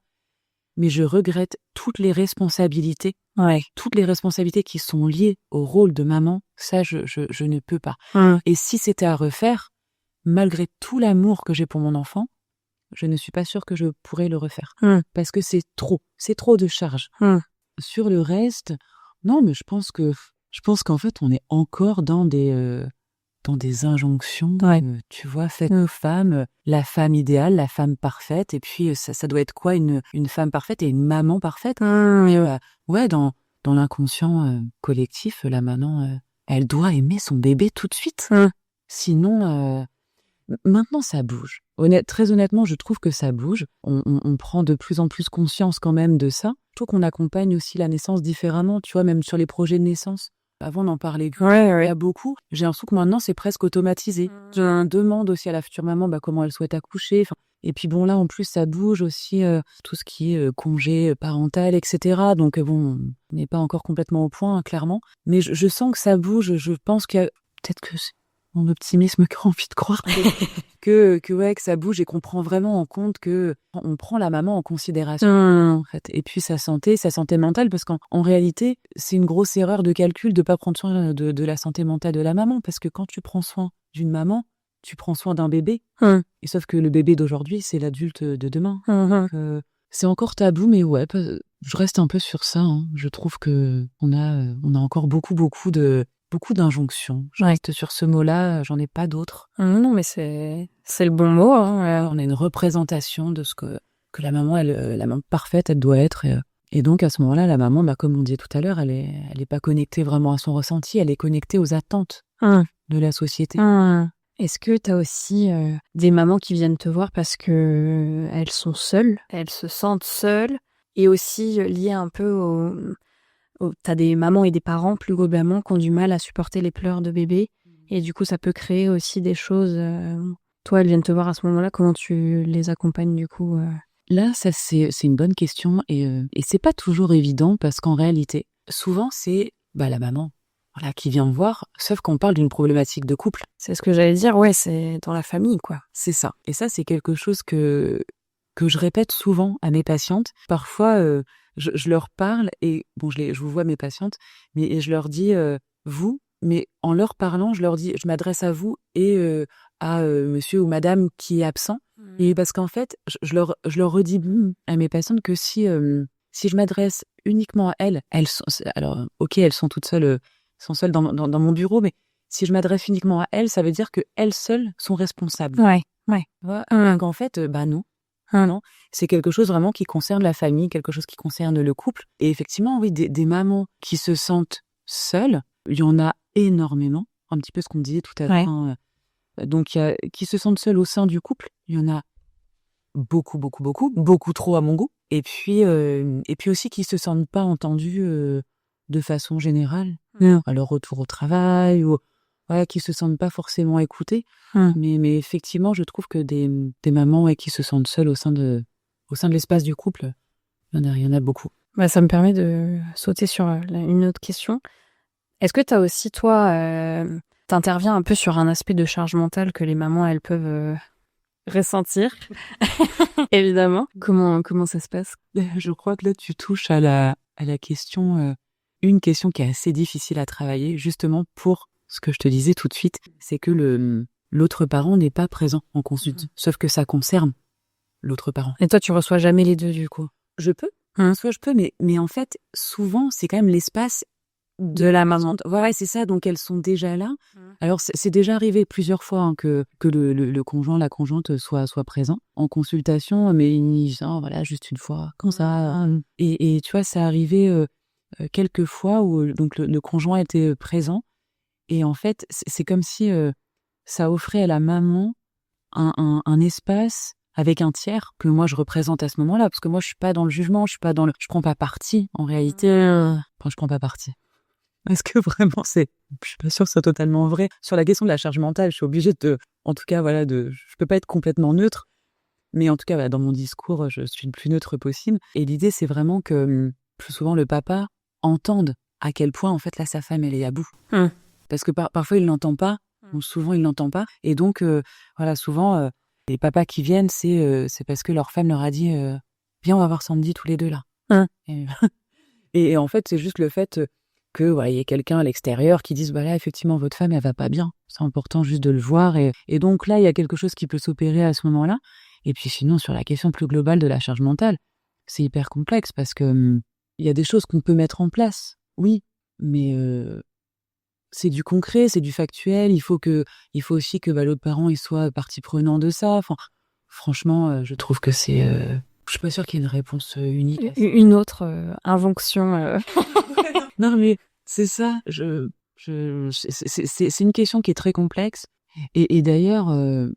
mais je regrette toutes les responsabilités. Ouais. Toutes les responsabilités qui sont liées au rôle de maman, ça, je ne peux pas. Et si c'était à refaire, malgré tout l'amour que j'ai pour mon enfant, je ne suis pas sûre que je pourrais le refaire. Parce que c'est trop de charge. Sur le reste, non, mais je pense qu'en fait, on est encore dans des injonctions, tu vois, faites aux femmes, la femme idéale, la femme parfaite, et puis ça doit être quoi, une femme parfaite et une maman parfaite? Dans l'inconscient collectif, la maman, elle doit aimer son bébé tout de suite. Sinon, maintenant, ça bouge. Très honnêtement, je trouve que ça bouge. On prend de plus en plus conscience quand même de ça. Je trouve qu'on accompagne aussi la naissance différemment, tu vois, même sur les projets de naissance. Avant, on en parlait il y a beaucoup. J'ai l'impression que maintenant, c'est presque automatisé. Je demande aussi à la future maman comment elle souhaite accoucher. Et puis bon, là, en plus, ça bouge aussi tout ce qui est congé parental, etc. Donc bon, on n'est pas encore complètement au point, clairement. Mais je sens que ça bouge. Je pense qu'il y a peut-être que mon optimisme qui a envie de croire que ça bouge et qu'on prend vraiment en compte que on prend la maman en considération en fait. Et puis sa santé mentale, parce qu'en réalité c'est une grosse erreur de calcul de pas prendre soin de la santé mentale de la maman, parce que quand tu prends soin d'une maman, tu prends soin d'un bébé. Et sauf que le bébé d'aujourd'hui, c'est l'adulte de demain. C'est encore tabou, mais je reste un peu sur ça. Je trouve que on a encore beaucoup d'injonctions. Je reste sur ce mot-là, j'en ai pas d'autres.
Non, mais c'est le bon mot.
On a une représentation de ce que la maman, la maman parfaite, elle doit être. Et donc, à ce moment-là, la maman, comme on disait tout à l'heure, elle est pas connectée vraiment à son ressenti, elle est connectée aux attentes de la société.
Est-ce que tu as aussi des mamans qui viennent te voir parce que elles sont seules, elles se sentent seules, et aussi liées un peu t'as des mamans et des parents plus globalement qui ont du mal à supporter les pleurs de bébé, et du coup ça peut créer aussi des choses. Toi, elles viennent te voir à ce moment-là, comment tu les accompagnes du coup
Là, ça c'est une bonne question, et c'est pas toujours évident, parce qu'en réalité, souvent c'est la maman qui vient me voir, sauf qu'on parle d'une problématique de couple.
C'est ce que j'allais dire, c'est dans la famille, quoi.
C'est ça. Et ça, c'est quelque chose que je répète souvent à mes patientes. Parfois, je leur parle et bon, je vous vois mes patientes, mais je leur dis vous, mais en leur parlant, je leur dis, je m'adresse à vous et à monsieur ou madame qui est absent. Et parce qu'en fait, je leur redis à mes patientes que si je m'adresse uniquement à elles, alors ok, elles sont toutes seules, sont seules dans mon bureau, mais si je m'adresse uniquement à elles, ça veut dire que elles seules sont responsables.
Ouais.
Tu vois, donc en fait, non. Non, c'est quelque chose vraiment qui concerne la famille, quelque chose qui concerne le couple. Et effectivement, oui, des mamans qui se sentent seules, il y en a énormément. Un petit peu ce qu'on disait tout à l'heure.
Ouais.
Donc, qui se sentent seules au sein du couple, il y en a beaucoup, beaucoup, beaucoup, beaucoup trop à mon goût. Et puis aussi qui se sentent pas entendus de façon générale, à leur retour au travail ou qui se sentent pas forcément écoutés. Mais effectivement, je trouve que des mamans qui se sentent seules au sein de l'espace du couple, il y en a beaucoup.
Bah, ça me permet de sauter sur une autre question. Est-ce que tu as aussi, toi, t'interviens un peu sur un aspect de charge mentale que les mamans, elles peuvent ressentir, évidemment. Comment ça se passe?
Je crois que là, tu touches à la question, une question qui est assez difficile à travailler, justement pour ce que je te disais tout de suite, c'est que l'autre parent n'est pas présent en consulte, sauf que ça concerne l'autre parent.
Et toi, tu reçois jamais les deux, du coup?
Je peux, soit je peux, mais en fait, souvent, c'est quand même l'espace
de la maman.
Ouais, c'est ça, donc elles sont déjà là. Alors, c'est déjà arrivé plusieurs fois que le conjoint, la conjointe soit présent en consultation, mais voilà, juste une fois, comme ça. Et tu vois, ça arrivait quelques fois où donc le conjoint était présent. Et en fait, c'est comme si ça offrait à la maman un espace avec un tiers que moi je représente à ce moment-là, parce que moi je suis pas dans le jugement, je prends pas parti en réalité. Enfin, je prends pas parti. Est-ce que vraiment je suis pas sûre que ce soit totalement vrai sur la question de la charge mentale. Je suis obligée en tout cas voilà, je peux pas être complètement neutre, mais en tout cas voilà, dans mon discours, je suis le plus neutre possible. Et l'idée c'est vraiment que plus souvent le papa entende à quel point en fait là sa femme elle est à bout. Parce que parfois, il l'entend pas, ou souvent, il l'entend pas. Et donc, voilà, souvent, les papas qui viennent, c'est parce que leur femme leur a dit « Viens, on va voir Sandy tous les deux, là. » Et en fait, c'est juste le fait que voilà, y ait quelqu'un à l'extérieur qui dise « Bah là, effectivement, votre femme, elle va pas bien. » C'est important juste de le voir. Et donc là, il y a quelque chose qui peut s'opérer à ce moment-là. Et puis sinon, sur la question plus globale de la charge mentale, c'est hyper complexe parce que il y a des choses qu'on peut mettre en place, oui, mais... c'est du concret, c'est du factuel. Il faut aussi que l'autre parent il soit partie prenante de ça. Enfin, franchement, je trouve que c'est. Je suis pas sûre qu'il y ait une réponse unique.
Une autre injonction.
Non, mais c'est ça. C'est une question qui est très complexe. Et d'ailleurs,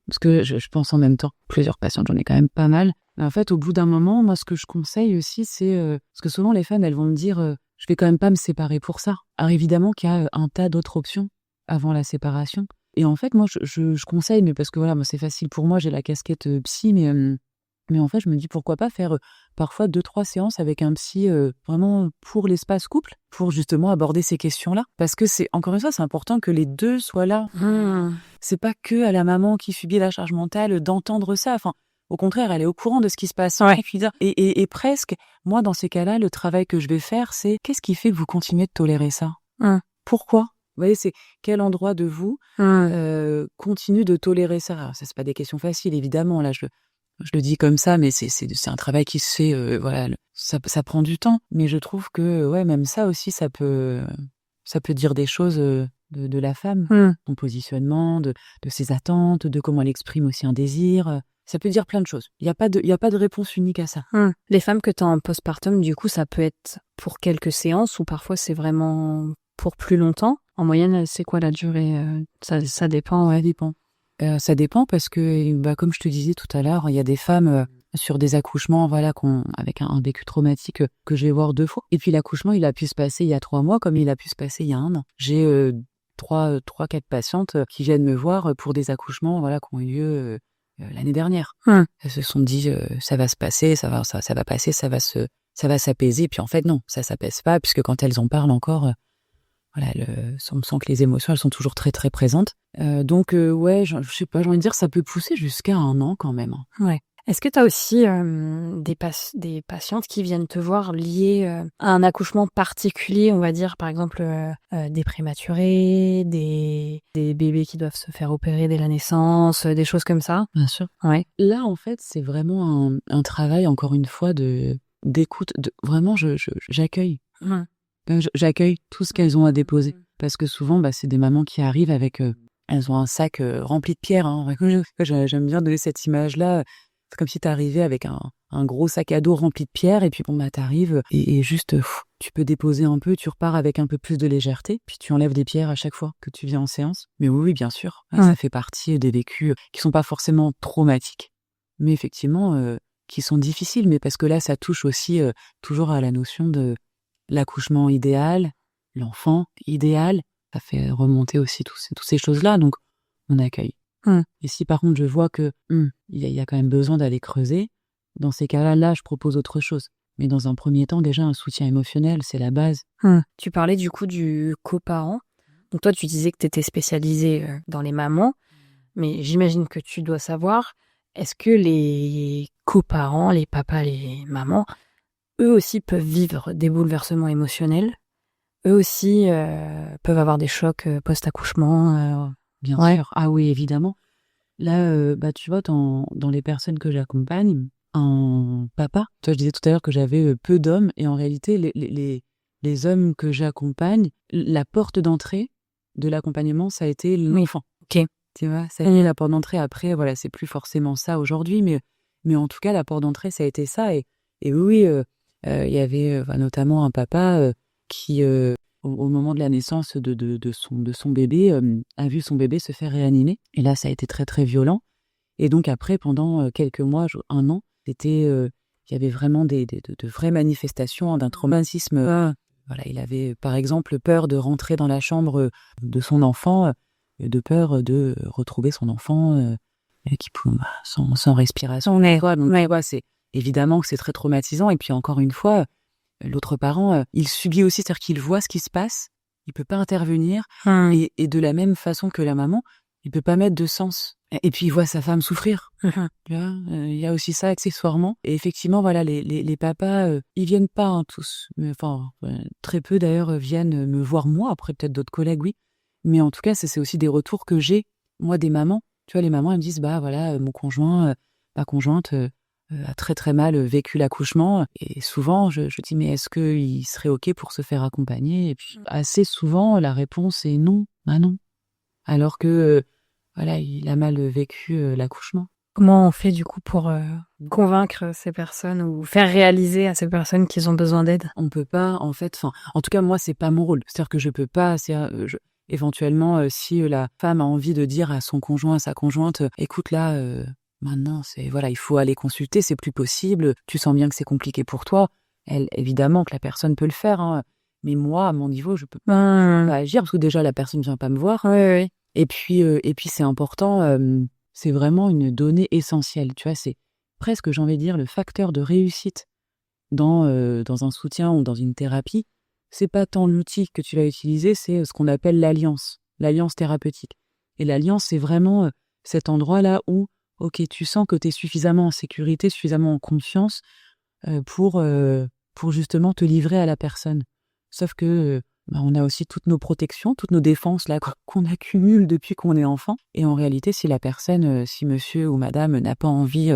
parce que je pense en même temps, plusieurs patientes, j'en ai quand même pas mal. Mais en fait, au bout d'un moment, moi, ce que je conseille aussi, c'est parce que souvent les femmes, elles vont me dire. Je vais quand même pas me séparer pour ça. Alors évidemment qu'il y a un tas d'autres options avant la séparation. Et en fait, moi, je conseille, mais parce que voilà, moi, c'est facile pour moi, j'ai la casquette psy, mais en fait, je me dis pourquoi pas faire parfois 2-3 séances avec un psy vraiment pour l'espace couple, pour justement aborder ces questions-là. Parce que encore une fois, c'est important que les deux soient là. C'est pas que à la maman qui subit la charge mentale d'entendre ça. Enfin, au contraire, elle est au courant de ce qui se passe.
Ouais.
Et presque, moi, dans ces cas-là, le travail que je vais faire, c'est qu'est-ce qui fait que vous continuez de tolérer ça ? Pourquoi ? Vous voyez, c'est quel endroit de vous continue de tolérer ça ? Alors, ça, c'est pas des questions faciles, évidemment. Là, je le dis comme ça, mais c'est un travail qui se fait, voilà, ça prend du temps. Mais je trouve que, ouais, même ça aussi, ça peut dire des choses de la femme, son positionnement, de ses attentes, de comment elle exprime aussi un désir. Ça peut dire plein de choses. Il y a pas de réponse unique à ça.
Les femmes que tu as en postpartum, du coup, ça peut être pour quelques séances ou parfois c'est vraiment pour plus longtemps. En moyenne, c'est quoi la durée ? Ça dépend, ouais.
Ça dépend. Ça dépend parce que, comme je te disais tout à l'heure, il y a des femmes sur des accouchements, voilà, avec un vécu traumatique que je vais voir 2 fois. Et puis l'accouchement, il a pu se passer il y a 3 mois comme il a pu se passer il y a 1 an. J'ai 3-4 patientes qui viennent me voir pour des accouchements, voilà, qui ont eu lieu l'année dernière. Elles se sont dit ça va se passer, ça va passer, ça va s'apaiser. Puis en fait non, ça s'apaise pas puisque quand elles en parlent encore, voilà, on sent que les émotions elles sont toujours très très présentes. Donc ouais, je sais pas, j'ai envie de dire ça peut pousser jusqu'à 1 an quand même.
Ouais. Est-ce que tu as aussi des patientes qui viennent te voir liées à un accouchement particulier, on va dire, par exemple des prématurés, des bébés qui doivent se faire opérer dès la naissance, des choses comme ça?
Bien sûr.
Ouais.
Là, en fait, c'est vraiment un travail, encore une fois, d'écoute. Vraiment, j'accueille.
Mmh.
J'accueille tout ce qu'elles ont à déposer. Parce que souvent, c'est des mamans qui arrivent avec... elles ont un sac rempli de pierres. Hein. J'aime bien donner cette image-là. C'est comme si t'arrivais avec un gros sac à dos rempli de pierres, et puis t'arrives et juste, tu peux déposer un peu, tu repars avec un peu plus de légèreté, puis tu enlèves des pierres à chaque fois que tu viens en séance. Mais oui, bien sûr, ça fait partie des vécus qui sont pas forcément traumatiques, mais effectivement, qui sont difficiles, mais parce que là, ça touche aussi toujours à la notion de l'accouchement idéal, l'enfant idéal. Ça fait remonter aussi toutes ces choses-là, donc on accueille. Et si par contre je vois que il y a quand même besoin d'aller creuser, dans ces cas-là, là, je propose autre chose. Mais dans un premier temps, déjà, un soutien émotionnel, c'est la base.
Tu parlais du coup du coparent. Donc toi, tu disais que tu étais spécialisée dans les mamans, mais j'imagine que tu dois savoir, est-ce que les coparents, les papas, les mamans, eux aussi peuvent vivre des bouleversements émotionnels? Eux aussi peuvent avoir des chocs post-accouchement?
Bien sûr. Ah oui, évidemment. Là, tu vois, dans les personnes que j'accompagne, un papa, toi, je disais tout à l'heure que j'avais peu d'hommes, et en réalité, les hommes que j'accompagne, la porte d'entrée de l'accompagnement, ça a été l'enfant.
Ok.
Tu vois, ça a été la porte d'entrée. Après, voilà, c'est plus forcément ça aujourd'hui, mais en tout cas, la porte d'entrée, ça a été ça. Et oui, il y avait notamment un papa qui... au moment de la naissance de son bébé, a vu son bébé se faire réanimer. Et là, ça a été très, très violent. Et donc après, pendant quelques mois, 1 an, il y avait vraiment de vraies manifestations d'un traumatisme. Voilà, il avait, par exemple, peur de rentrer dans la chambre de son enfant, de peur de retrouver son enfant sans respiration. Donc, c'est évidemment que c'est très traumatisant. Et puis encore une fois, l'autre parent, il subit aussi, c'est-à-dire qu'il voit ce qui se passe, il peut pas intervenir, et de la même façon que la maman, il peut pas mettre de sens. Et puis il voit sa femme souffrir. Tu vois, il y a aussi ça accessoirement. Et effectivement, voilà, les papas, ils viennent pas tous, mais enfin très peu d'ailleurs viennent me voir moi. Après peut-être d'autres collègues, oui. Mais en tout cas, c'est aussi des retours que j'ai moi des mamans. Tu vois, les mamans elles me disent voilà, mon conjoint, ma conjointe a très très mal vécu l'accouchement, et souvent je dis mais est-ce qu'il serait ok pour se faire accompagner, et puis assez souvent la réponse est non, non, alors que voilà, il a mal vécu l'accouchement.
Comment on fait du coup pour convaincre ces personnes ou faire réaliser à ces personnes qu'ils ont besoin d'aide?
On peut pas, en fait, en tout cas moi c'est pas mon rôle, c'est-à-dire que je peux pas, éventuellement si la femme a envie de dire à son conjoint, à sa conjointe, écoute là, maintenant, il faut aller consulter, c'est plus possible, tu sens bien que c'est compliqué pour toi. Évidemment que la personne peut le faire, hein, mais moi, à mon niveau, je peux pas agir, parce que déjà, la personne ne vient pas me voir.
Oui.
Et puis c'est important, c'est vraiment une donnée essentielle, tu vois, c'est presque, j'ai envie de dire, le facteur de réussite dans un soutien ou dans une thérapie. C'est pas tant l'outil que tu vas utiliser, c'est ce qu'on appelle l'alliance thérapeutique. Et l'alliance, c'est vraiment cet endroit-là où ok, tu sens que tu es suffisamment en sécurité, suffisamment en confiance pour justement te livrer à la personne. Sauf que on a aussi toutes nos protections, toutes nos défenses là qu'on accumule depuis qu'on est enfant. Et en réalité, si la personne, si monsieur ou madame n'a pas envie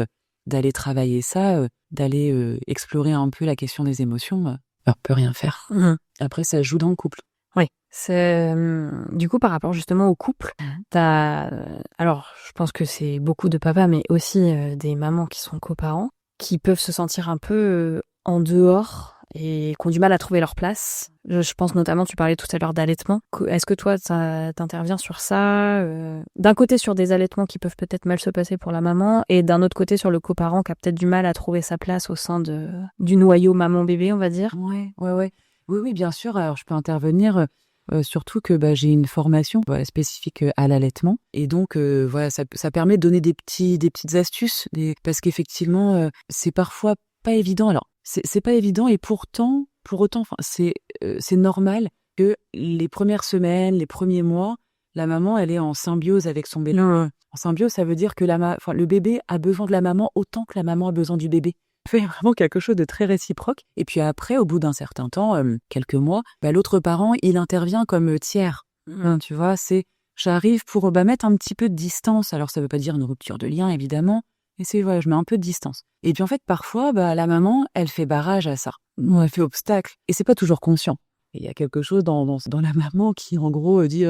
d'aller travailler ça, d'aller explorer un peu la question des émotions, on peut rien faire. Après, ça joue dans le couple.
Oui, c'est du coup par rapport justement au couple, alors je pense que c'est beaucoup de papas, mais aussi des mamans qui sont coparents, qui peuvent se sentir un peu en dehors et qui ont du mal à trouver leur place. Je pense notamment, tu parlais tout à l'heure d'allaitement. Est-ce que toi, t'interviens sur ça d'un côté sur des allaitements qui peuvent peut-être mal se passer pour la maman, et d'un autre côté sur le coparent qui a peut-être du mal à trouver sa place au sein du noyau maman-bébé, on va dire?
Ouais. Oui, bien sûr. Alors, je peux intervenir, surtout que j'ai une formation spécifique à l'allaitement. Et donc, ça permet de donner des petites astuces. Parce qu'effectivement, c'est parfois pas évident. Alors, c'est pas évident, et pour autant, c'est normal que les premières semaines, les premiers mois, la maman, elle est en symbiose avec son bébé. En symbiose, ça veut dire que le bébé a besoin de la maman autant que la maman a besoin du bébé. C'est vraiment quelque chose de très réciproque. Et puis après, au bout d'un certain temps, quelques mois, l'autre parent, il intervient comme tiers. Tu vois, j'arrive pour mettre un petit peu de distance. Alors, ça veut pas dire une rupture de lien, évidemment. Et je mets un peu de distance. Et puis en fait, parfois, la maman, elle fait barrage à ça. Elle fait obstacle. Et c'est pas toujours conscient. Et il y a quelque chose dans la maman qui, en gros, dit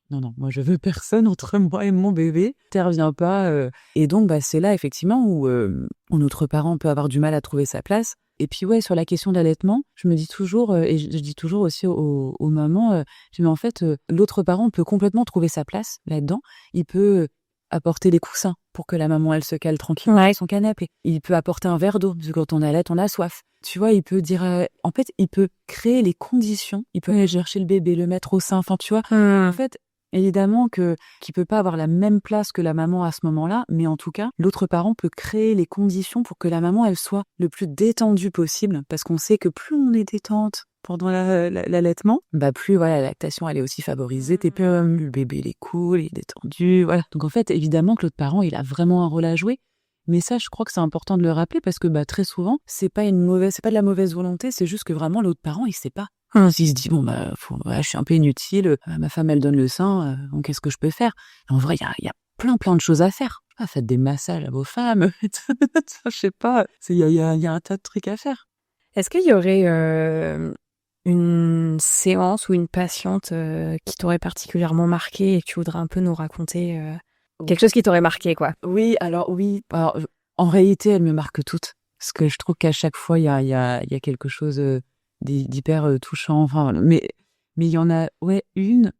non, moi je veux personne entre moi et mon bébé. T'interviens pas. Et donc, c'est là, effectivement, où notre parent peut avoir du mal à trouver sa place. Et puis, sur la question de l'allaitement, je me dis toujours, et je dis toujours aussi aux mamans, mais en fait, l'autre parent peut complètement trouver sa place là-dedans. Il peut apporter des coussins pour que la maman, elle se cale tranquille sur son canapé. Il peut apporter un verre d'eau, parce que quand on allaite, on a soif. Tu vois, il peut dire... en fait, il peut créer les conditions. Il peut aller chercher le bébé, le mettre au sein. Enfin, tu vois, en fait... Évidemment qu'il peut pas avoir la même place que la maman à ce moment-là, mais en tout cas, l'autre parent peut créer les conditions pour que la maman, elle soit le plus détendue possible, parce qu'on sait que plus on est détente pendant l'allaitement, plus la lactation, elle est aussi favorisée, le bébé, il est cool, il est détendu, voilà. Donc en fait, évidemment que l'autre parent, il a vraiment un rôle à jouer, mais ça, je crois que c'est important de le rappeler, parce que très souvent, c'est pas de la mauvaise volonté, c'est juste que vraiment, l'autre parent, il sait pas. S'il se dit, je suis un peu inutile, ma femme, elle donne le sein, donc qu'est-ce que je peux faire? En vrai, il y a plein de choses à faire. Faites des massages à vos femmes, je sais pas, il y a un tas de trucs à faire.
Est-ce qu'il y aurait une séance ou une patiente qui t'aurait particulièrement marqué et que tu voudrais un peu nous raconter quelque chose qui t'aurait marqué, quoi?
Oui. Alors, en réalité, elles me marquent toutes. Parce que je trouve qu'à chaque fois, il y a quelque chose d'hyper touchant. Enfin, mais il y en a, une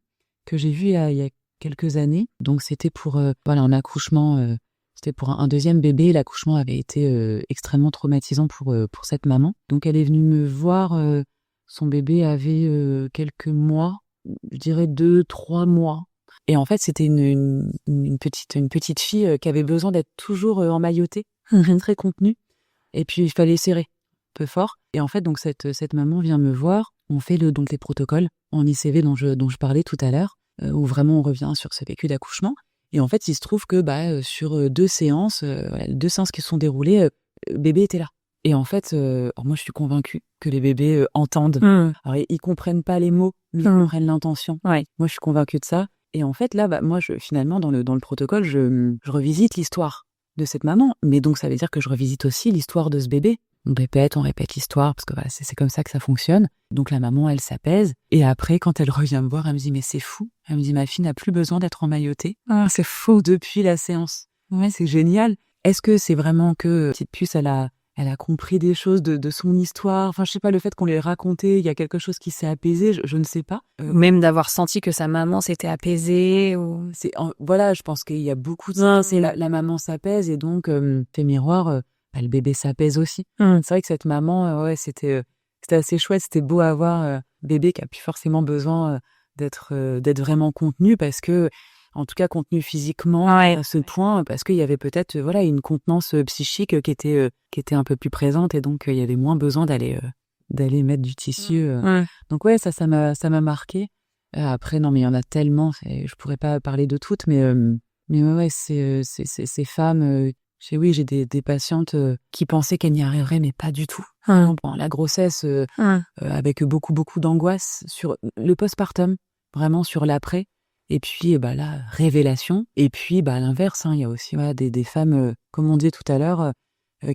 que j'ai vue il y a quelques années. Donc, c'était pour un accouchement. C'était pour un deuxième bébé. L'accouchement avait été extrêmement traumatisant pour cette maman. Donc, elle est venue me voir. Son bébé avait quelques mois, je dirais 2-3 mois. Et en fait, c'était une petite fille qui avait besoin d'être toujours emmaillotée, très contenue. Et puis, il fallait serrer un peu fort. Et en fait, donc cette maman vient me voir. On fait donc les protocoles en ICV dont je parlais tout à l'heure, où vraiment on revient sur ce vécu d'accouchement. Et en fait, il se trouve que sur 2 séances, 2 séances qui se sont déroulées, bébé était là. Et en fait, moi, je suis convaincue que les bébés entendent. Alors, ils comprennent pas les mots, mais ils comprennent l'intention. Moi, je suis convaincue de ça. Et en fait, là, moi, finalement, dans le protocole, je revisite l'histoire de cette maman. Mais donc, ça veut dire que je revisite aussi l'histoire de ce bébé. On répète l'histoire, parce que c'est comme ça que ça fonctionne. Donc, la maman, elle s'apaise. Et après, quand elle revient me voir, elle me dit, mais c'est fou. Elle me dit, ma fille n'a plus besoin d'être emmaillotée. C'est faux depuis la séance. Ouais, c'est génial. Est-ce que c'est vraiment que petite puce, elle a compris des choses de son histoire. Enfin, je sais pas, le fait qu'on l'ait raconté, il y a quelque chose qui s'est apaisé, je ne sais pas.
Même d'avoir senti que sa maman s'était apaisée ou...
je pense qu'il y a beaucoup de ça. C'est la maman s'apaise et donc, fait miroir, le bébé s'apaise aussi. C'est vrai que cette maman, c'était assez chouette. C'était beau à voir, bébé qui a plus forcément besoin d'être vraiment contenu parce que, en tout cas contenu physiquement à ce point, parce qu'il y avait peut-être une contenance psychique qui était un peu plus présente et donc il y avait moins besoin d'aller mettre du tissu. Donc ça m'a marqué. Après non mais il y en a tellement, je pourrais pas parler de toutes, mais c'est ces femmes. J'ai des patientes qui pensaient qu'elles n'y arriveraient, mais pas du tout. La grossesse avec beaucoup d'angoisse sur le postpartum, vraiment sur l'après. Et puis, la révélation. Et puis, à l'inverse, il y a aussi des femmes, comme on disait tout à l'heure,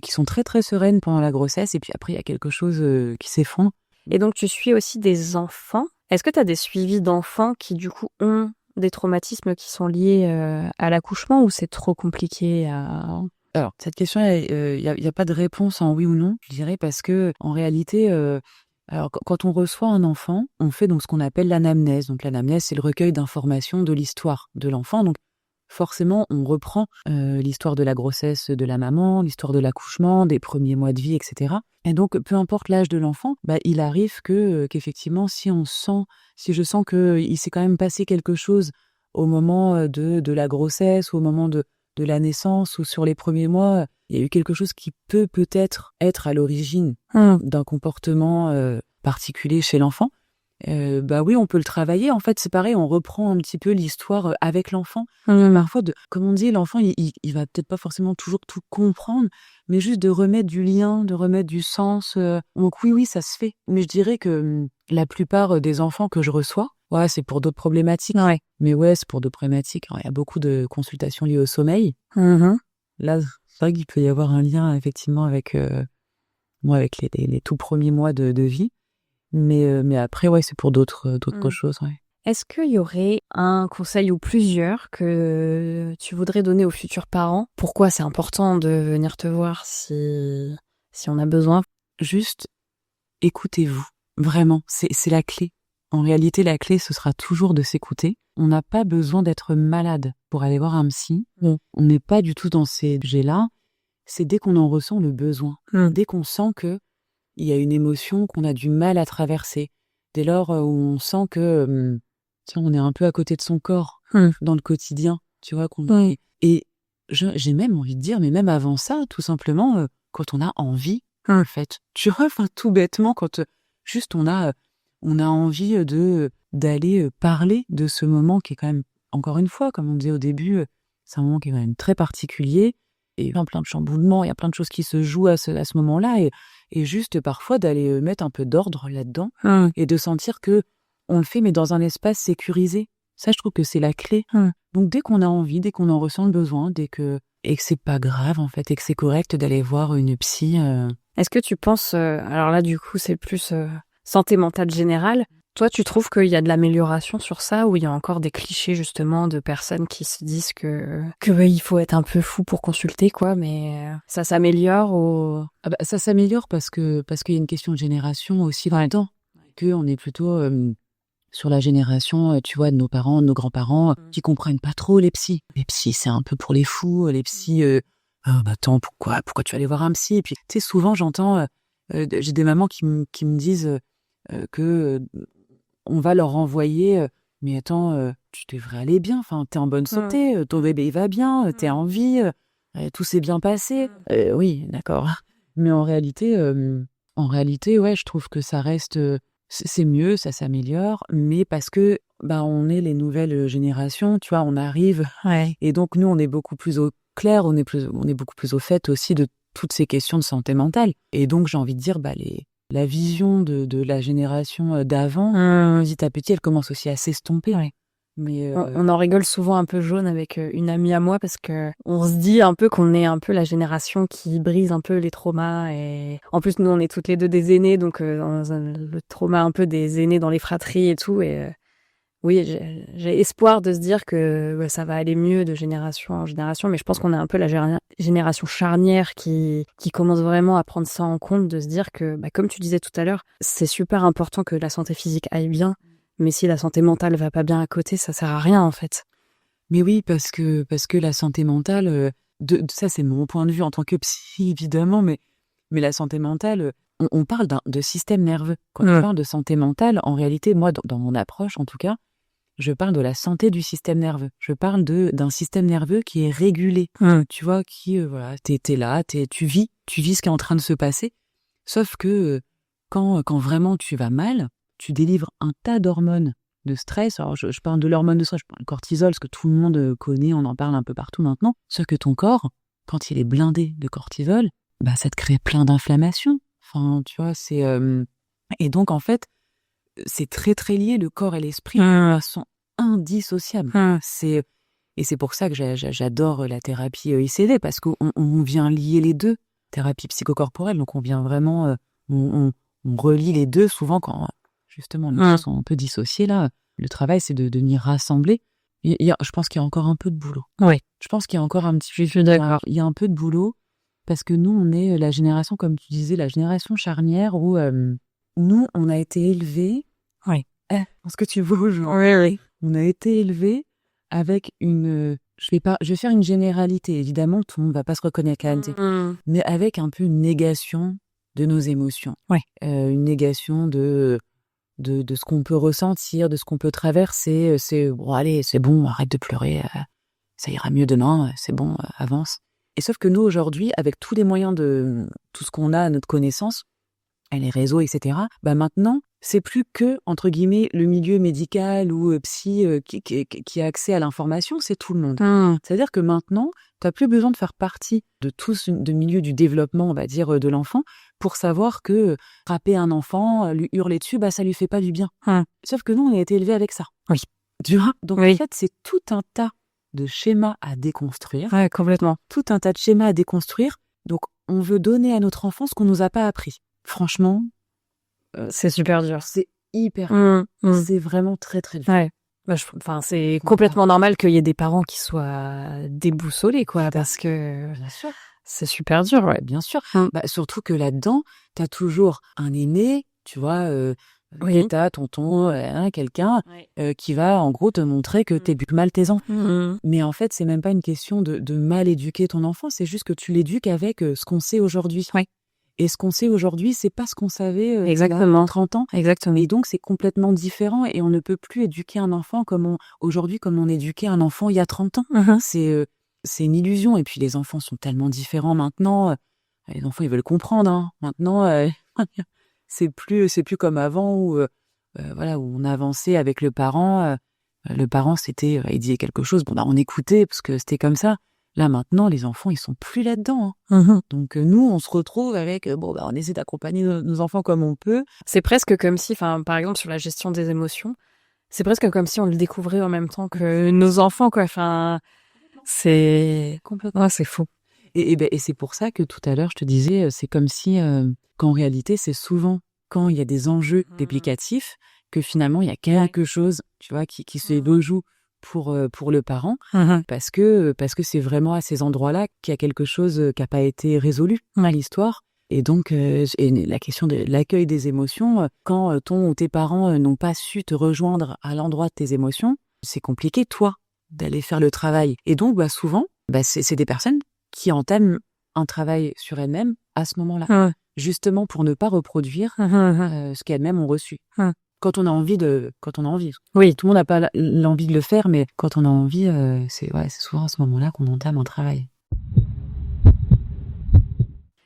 qui sont très, très sereines pendant la grossesse. Et puis après, il y a quelque chose qui s'effondre.
Et donc, tu suis aussi des enfants. Est-ce que tu as des suivis d'enfants qui, du coup, ont des traumatismes qui sont liés à l'accouchement ou c'est trop compliqué à...
Alors, cette question, il y a pas de réponse en oui ou non, je dirais, parce que en réalité... Alors, quand on reçoit un enfant, on fait donc ce qu'on appelle l'anamnèse. Donc, l'anamnèse, c'est le recueil d'informations de l'histoire de l'enfant. Donc, forcément, on reprend l'histoire de la grossesse de la maman, l'histoire de l'accouchement, des premiers mois de vie, etc. Et donc, peu importe l'âge de l'enfant, il arrive qu'effectivement, si je sens qu'il s'est quand même passé quelque chose au moment de la grossesse, ou au moment de la naissance, ou sur les premiers mois, il y a eu quelque chose qui peut-être être à l'origine d'un comportement particulier chez l'enfant. Bah oui, on peut le travailler. En fait, c'est pareil, on reprend un petit peu l'histoire avec l'enfant. Parfois, comme on dit, l'enfant, il va peut-être pas forcément toujours tout comprendre, mais juste de remettre du lien, de remettre du sens. Donc oui, ça se fait. Mais je dirais que la plupart des enfants que je reçois, ouais, c'est pour d'autres problématiques.
Ouais.
Mais ouais, c'est pour d'autres problématiques. Alors, il y a beaucoup de consultations liées au sommeil. Là, c'est vrai qu'il peut y avoir un lien effectivement avec moi, avec les tout premiers mois de vie. Mais après, ouais, c'est pour d'autres choses, ouais.
Est-ce qu'il y aurait un conseil ou plusieurs que tu voudrais donner aux futurs parents? Pourquoi c'est important de venir te voir si on a besoin?
Juste, écoutez-vous. Vraiment, c'est la clé. En réalité, la clé, ce sera toujours de s'écouter. On n'a pas besoin d'être malade pour aller voir un psy. On n'est pas du tout dans ces sujets-là. C'est dès qu'on en ressent le besoin. Dès qu'on sent que il y a une émotion qu'on a du mal à traverser. Dès lors où on sent que on est un peu à côté de son corps dans le quotidien, tu vois. Et j'ai même envie de dire, mais même avant ça, tout simplement, quand on a envie, en fait. Tu vois, tout bêtement, quand juste on a envie d'aller parler de ce moment qui est quand même, encore une fois, comme on disait au début, c'est un moment qui est quand même très particulier. Et plein de chamboulements, il y a plein de choses qui se jouent à ce moment-là, et juste parfois d'aller mettre un peu d'ordre là-dedans, et de sentir que on le fait, mais dans un espace sécurisé. Ça, je trouve que c'est la clé. Donc dès qu'on a envie, dès qu'on en ressent le besoin, et que c'est pas grave en fait, et que c'est correct d'aller voir une psy.
Est-ce que tu penses, alors là du coup c'est plus santé mentale générale, toi tu trouves qu'il y a de l'amélioration sur ça, ou il y a encore des clichés justement de personnes qui se disent que il faut être un peu fou pour consulter, quoi, mais ça s'améliore ou...
Ah bah, ça s'améliore parce qu'il y a une question de génération aussi là-dedans, que on est plutôt sur la génération, tu vois, de nos parents, de nos grands-parents, qui comprennent pas trop les psys. Les psys, c'est un peu pour les fous. Les psys, attends, pourquoi tu vas aller voir un psy? Et puis, tu sais, souvent, j'entends, j'ai des mamans qui me disent que on va leur renvoyer, mais attends, tu devrais aller bien, enfin, t'es en bonne santé, ton bébé il va bien, t'es en vie, tout s'est bien passé. Oui, d'accord. Mais en réalité, ouais, je trouve que ça reste, c'est mieux, ça s'améliore, mais parce que on est les nouvelles générations, tu vois, on arrive, et donc nous on est beaucoup plus au clair, on est beaucoup plus au fait aussi de toutes ces questions de santé mentale. Et donc j'ai envie de dire, la vision de la génération d'avant, petit à petit, elle commence aussi à s'estomper. Mais
on en rigole souvent un peu jaune avec une amie à moi, parce que on se dit un peu qu'on est un peu la génération qui brise un peu les traumas, et en plus nous on est toutes les deux des aînés, donc le trauma un peu des aînés dans les fratries et tout, et oui, j'ai espoir de se dire que ça va aller mieux de génération en génération, mais je pense qu'on est un peu la génération charnière qui commence vraiment à prendre ça en compte, de se dire que, comme tu disais tout à l'heure, c'est super important que la santé physique aille bien, mais si la santé mentale va pas bien à côté, ça sert à rien en fait.
Mais oui, parce que la santé mentale, ça c'est mon point de vue en tant que psy évidemment, mais la santé mentale, on parle de système nerveux. Quand on parle de santé mentale, en réalité, moi dans mon approche en tout cas, je parle de la santé du système nerveux. Je parle d'un système nerveux qui est régulé. Tu vois, qui, voilà, t'es là, tu vis ce qui est en train de se passer. Sauf que quand vraiment tu vas mal, tu délivres un tas d'hormones de stress. Alors, je parle de l'hormone de stress, je parle du cortisol, ce que tout le monde connaît, on en parle un peu partout maintenant. Sauf que ton corps, quand il est blindé de cortisol, ça te crée plein d'inflammations. Enfin, tu vois, c'est... Et donc, en fait, c'est très, très lié, le corps et l'esprit sont indissociables. Et c'est pour ça que j'adore la thérapie ICD, parce qu'on vient lier les deux, thérapie psychocorporelle, donc on vient vraiment... on relie les deux, souvent quand, justement, les gens sont un peu dissociés, là. Le travail, c'est de venir rassembler. Je pense qu'il y a encore un peu de boulot.
Oui.
Je pense qu'il y a encore un petit...
Je suis d'accord.
Il y a un peu de boulot, parce que nous, on est la génération, comme tu disais, la génération charnière où nous, on a été élevés...
Oui.
Parce que tu vois, genre...
Oui.
On a été élevés avec une... Je vais faire une généralité, évidemment, tout le monde ne va pas se reconnaître là-dedans, mais avec un peu une négation de nos émotions. Une négation de ce qu'on peut ressentir, de ce qu'on peut traverser. C'est bon, allez, c'est bon, arrête de pleurer, ça ira mieux demain, c'est bon, avance. Et sauf que nous, aujourd'hui, avec tous les moyens de tout ce qu'on a à notre connaissance, les réseaux, etc., maintenant, c'est plus que, entre guillemets, le milieu médical ou psy qui a accès à l'information, c'est tout le monde. C'est-à-dire que maintenant, tu n'as plus besoin de faire partie de tout ce de milieu du développement, on va dire, de l'enfant, pour savoir que frapper un enfant, lui hurler dessus, ça lui fait pas du bien. Sauf que nous, on a été élevés avec ça.
Oui.
Tu vois? Donc
Oui.
en fait, c'est tout un tas de schémas à déconstruire.
Ouais, complètement.
Tout un tas de schémas à déconstruire. Donc, on veut donner à notre enfant ce qu'on nous a pas appris. Franchement,
C'est super dur.
c'est hyper. C'est vraiment très, très dur.
Ouais. C'est complètement normal qu'il y ait des parents qui soient déboussolés, quoi, parce que
Bien sûr.
c'est super dur, ouais.
Bien sûr. Surtout que là-dedans, t'as toujours un aîné, tu vois,
Oui.
t'as tonton, quelqu'un qui va en gros te montrer que t'éduques mal tes enfants. Mais en fait, c'est même pas une question de mal éduquer ton enfant, c'est juste que tu l'éduques avec ce qu'on sait aujourd'hui.
Oui.
Et ce qu'on sait aujourd'hui, c'est pas ce qu'on savait il y a
Exactement.
30 ans.
Exactement.
Et donc, c'est complètement différent et on ne peut plus éduquer un enfant aujourd'hui comme on éduquait un enfant il y a 30 ans. C'est une illusion. Et puis, les enfants sont tellement différents maintenant. Les enfants, ils veulent comprendre. Hein. Maintenant, c'est plus comme avant où on avançait avec le parent. Le parent, c'était, il disait quelque chose. On écoutait parce que c'était comme ça. Là, maintenant, les enfants, ils sont plus là-dedans. Hein. Donc, nous, on se retrouve avec, on essaie d'accompagner nos enfants comme on peut.
C'est presque comme si, par exemple, sur la gestion des émotions, c'est presque comme si on le découvrait en même temps que nos enfants, quoi. C'est complètement, c'est fou.
Et c'est pour ça que tout à l'heure, je te disais, c'est comme si, qu'en réalité, c'est souvent quand il y a des enjeux déplicatifs que finalement, il y a quelque chose, tu vois, qui se joue pour le parent, parce que c'est vraiment à ces endroits-là qu'il y a quelque chose qui n'a pas été résolu dans l'histoire. Et donc, la question de l'accueil des émotions, quand ton ou tes parents n'ont pas su te rejoindre à l'endroit de tes émotions, c'est compliqué, toi, d'aller faire le travail. Et donc, souvent, c'est des personnes qui entament un travail sur elles-mêmes à ce moment-là, justement pour ne pas reproduire ce qu'elles-mêmes ont reçu. Quand on a envie. Oui, tout le monde n'a pas l'envie de le faire, mais quand on a envie, c'est souvent à ce moment-là qu'on entame un travail.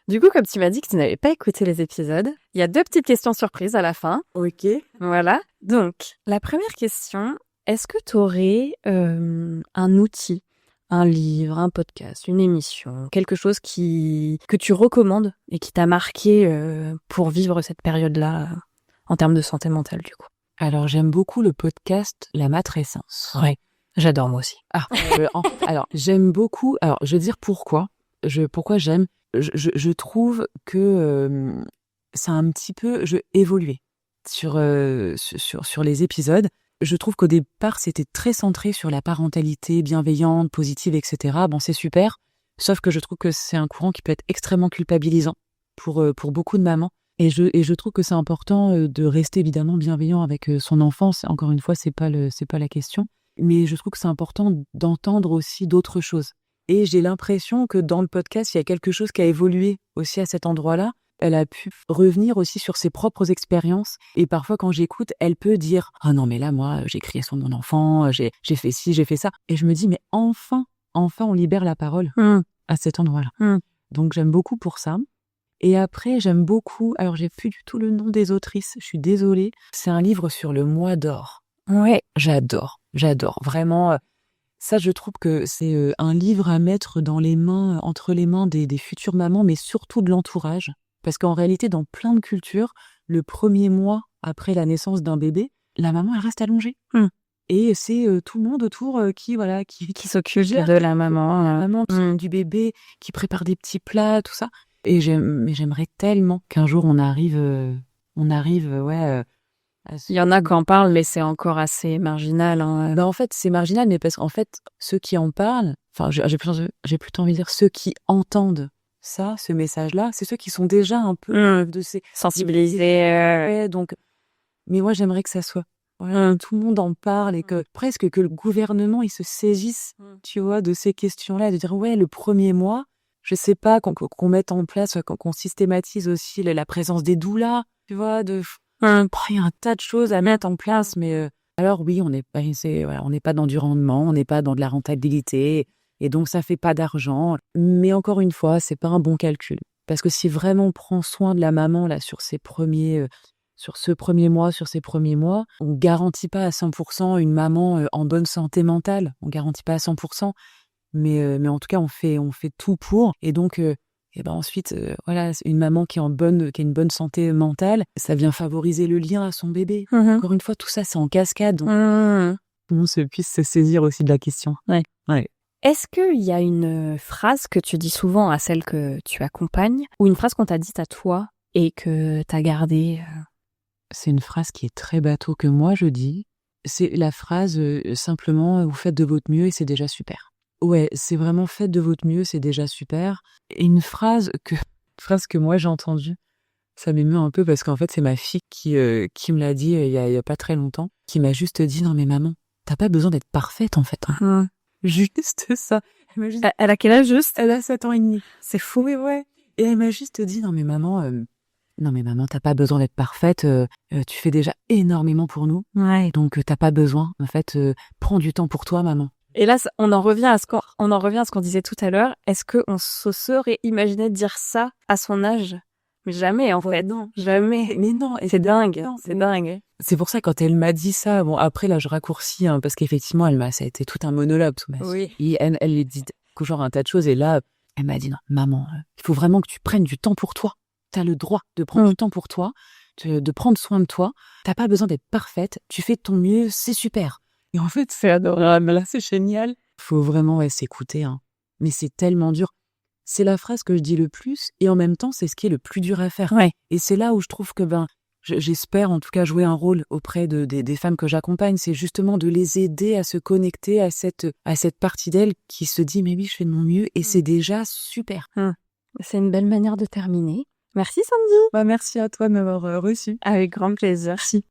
Du coup, comme tu m'as dit que tu n'avais pas écouté les épisodes, il y a 2 petites questions surprises à la fin.
Ok.
Voilà. Donc, la première question, est-ce que tu aurais un outil, un livre, un podcast, une émission, quelque chose que tu recommandes et qui t'a marqué pour vivre cette période-là en termes de santé mentale, du coup?
Alors, j'aime beaucoup le podcast La Matrescence.
Ouais, j'adore moi aussi.
Alors, j'aime beaucoup. Alors, je vais dire pourquoi. Pourquoi j'aime. Je trouve que ça a un petit peu évolué sur les épisodes. Je trouve qu'au départ, c'était très centré sur la parentalité bienveillante, positive, etc. C'est super. Sauf que je trouve que c'est un courant qui peut être extrêmement culpabilisant pour beaucoup de mamans. Et je trouve que c'est important de rester évidemment bienveillant avec son enfant. Encore une fois, c'est pas la question. Mais je trouve que c'est important d'entendre aussi d'autres choses. Et j'ai l'impression que dans le podcast, il y a quelque chose qui a évolué aussi à cet endroit-là. Elle a pu revenir aussi sur ses propres expériences. Et parfois, quand j'écoute, elle peut dire « Ah non, mais là, moi, j'ai crié sur mon enfant, j'ai fait ci, j'ai fait ça. » Et je me dis « Mais enfin, on libère la parole à cet endroit-là. » Donc, j'aime beaucoup pour ça. Et après, j'aime beaucoup... Alors, j'ai plus du tout le nom des autrices, je suis désolée. C'est un livre sur le mois d'or. Ouais, j'adore. Vraiment... Ça, je trouve que c'est un livre à mettre entre les mains des futures mamans, mais surtout de l'entourage. Parce qu'en réalité, dans plein de cultures, le premier mois après la naissance d'un bébé, la maman, elle reste allongée. Et c'est tout le monde autour qui
s'occupe de la maman.
La maman du bébé, qui prépare des petits plats, tout ça. Et j'aimerais tellement qu'un jour on arrive,
il y en a qui en parlent, mais c'est encore assez marginal. Hein.
En fait, c'est marginal, mais parce qu'en fait, ceux qui en parlent, j'ai plutôt envie de dire ceux qui entendent ça, ce message-là, c'est ceux qui sont déjà un peu de ces
sensibilisés.
Donc, mais moi, j'aimerais que ça soit tout le monde en parle et que presque que le gouvernement il se saisisse, tu vois, de ces questions-là, de dire le premier mois, je sais pas, qu'on mette en place, qu'on systématise aussi la présence des doulas, tu vois, il y a un tas de choses à mettre en place, mais alors oui, on n'est pas dans du rendement, on n'est pas dans de la rentabilité, et donc ça fait pas d'argent. Mais encore une fois, c'est pas un bon calcul, parce que si vraiment on prend soin de la maman là sur ses premiers sur ces premiers mois, on garantit pas à 100% une maman en bonne santé mentale. On garantit pas à 100%, mais en tout cas, on fait tout pour. Et donc, ensuite, voilà, une maman qui a une bonne santé mentale, ça vient favoriser le lien à son bébé. Encore une fois, tout ça, c'est en cascade. Donc, tout le monde puisse se saisir aussi de la question.
Ouais.
Ouais.
Est-ce qu'il y a une phrase que tu dis souvent à celle que tu accompagnes, ou une phrase qu'on t'a dite à toi et que t'as gardée
C'est une phrase qui est très bateau que moi je dis. C'est la phrase simplement, vous faites de votre mieux et c'est déjà super. Ouais, c'est vraiment faites de votre mieux, c'est déjà super. Et une phrase que moi j'ai entendue, ça m'émeut un peu parce qu'en fait c'est ma fille qui me l'a dit il y a pas très longtemps, qui m'a juste dit non mais maman, t'as pas besoin d'être parfaite en fait. Juste ça.
Elle a quel âge juste?
Elle a 7 ans et demi.
C'est fou.
Oui, ouais. Et elle m'a juste dit non mais maman, t'as pas besoin d'être parfaite. Tu fais déjà énormément pour nous.
Ouais.
Donc t'as pas besoin. En fait, prends du temps pour toi, maman.
Et là, on en revient à ce qu'on disait tout à l'heure. Est-ce qu'on se serait imaginé dire ça à son âge? Mais jamais, en fait.
Non,
jamais.
Mais non,
C'est dingue.
Non,
C'est dingue.
C'est pour ça, quand elle m'a dit ça, bon, après, là, je raccourcis, parce qu'effectivement, ça a été tout un monologue.
Oui.
Et elle lui dit genre un tas de choses. Et là, elle m'a dit, non, maman, il faut vraiment que tu prennes du temps pour toi. T'as le droit de prendre du temps pour toi, de prendre soin de toi. T'as pas besoin d'être parfaite. Tu fais de ton mieux, c'est super. Et en fait, c'est adorable. Là, c'est génial. Faut vraiment s'écouter. Mais c'est tellement dur. C'est la phrase que je dis le plus, et en même temps, c'est ce qui est le plus dur à faire.
Ouais.
Et c'est là où je trouve que j'espère en tout cas jouer un rôle auprès des femmes que j'accompagne, c'est justement de les aider à se connecter à cette partie d'elles qui se dit mais oui, je fais de mon mieux et c'est déjà super.
C'est une belle manière de terminer. Merci Sandy.
Merci à toi de m'avoir reçue.
Avec grand plaisir.
Merci.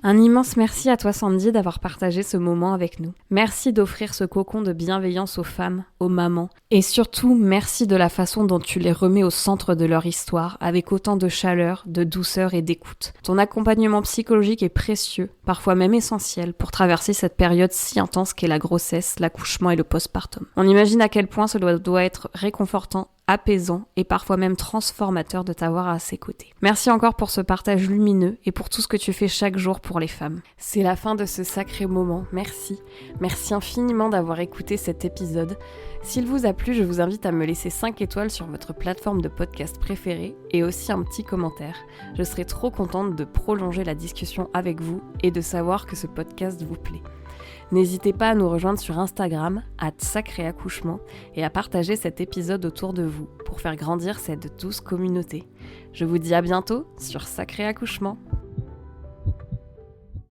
Un immense merci à toi Sandy d'avoir partagé ce moment avec nous. Merci d'offrir ce cocon de bienveillance aux femmes, aux mamans. Et surtout, merci de la façon dont tu les remets au centre de leur histoire, avec autant de chaleur, de douceur et d'écoute. Ton accompagnement psychologique est précieux, parfois même essentiel, pour traverser cette période si intense qu'est la grossesse, l'accouchement et le postpartum. On imagine à quel point cela doit être réconfortant, apaisant et parfois même transformateur de t'avoir à ses côtés. Merci encore pour ce partage lumineux et pour tout ce que tu fais chaque jour pour les femmes. C'est la fin de ce sacré moment, merci. Merci infiniment d'avoir écouté cet épisode. S'il vous a plu, je vous invite à me laisser 5 étoiles sur votre plateforme de podcast préférée et aussi un petit commentaire. Je serai trop contente de prolonger la discussion avec vous et de savoir que ce podcast vous plaît. N'hésitez pas à nous rejoindre sur Instagram, @sacréaccouchement, et à partager cet épisode autour de vous pour faire grandir cette douce communauté. Je vous dis à bientôt sur Sacré Accouchement.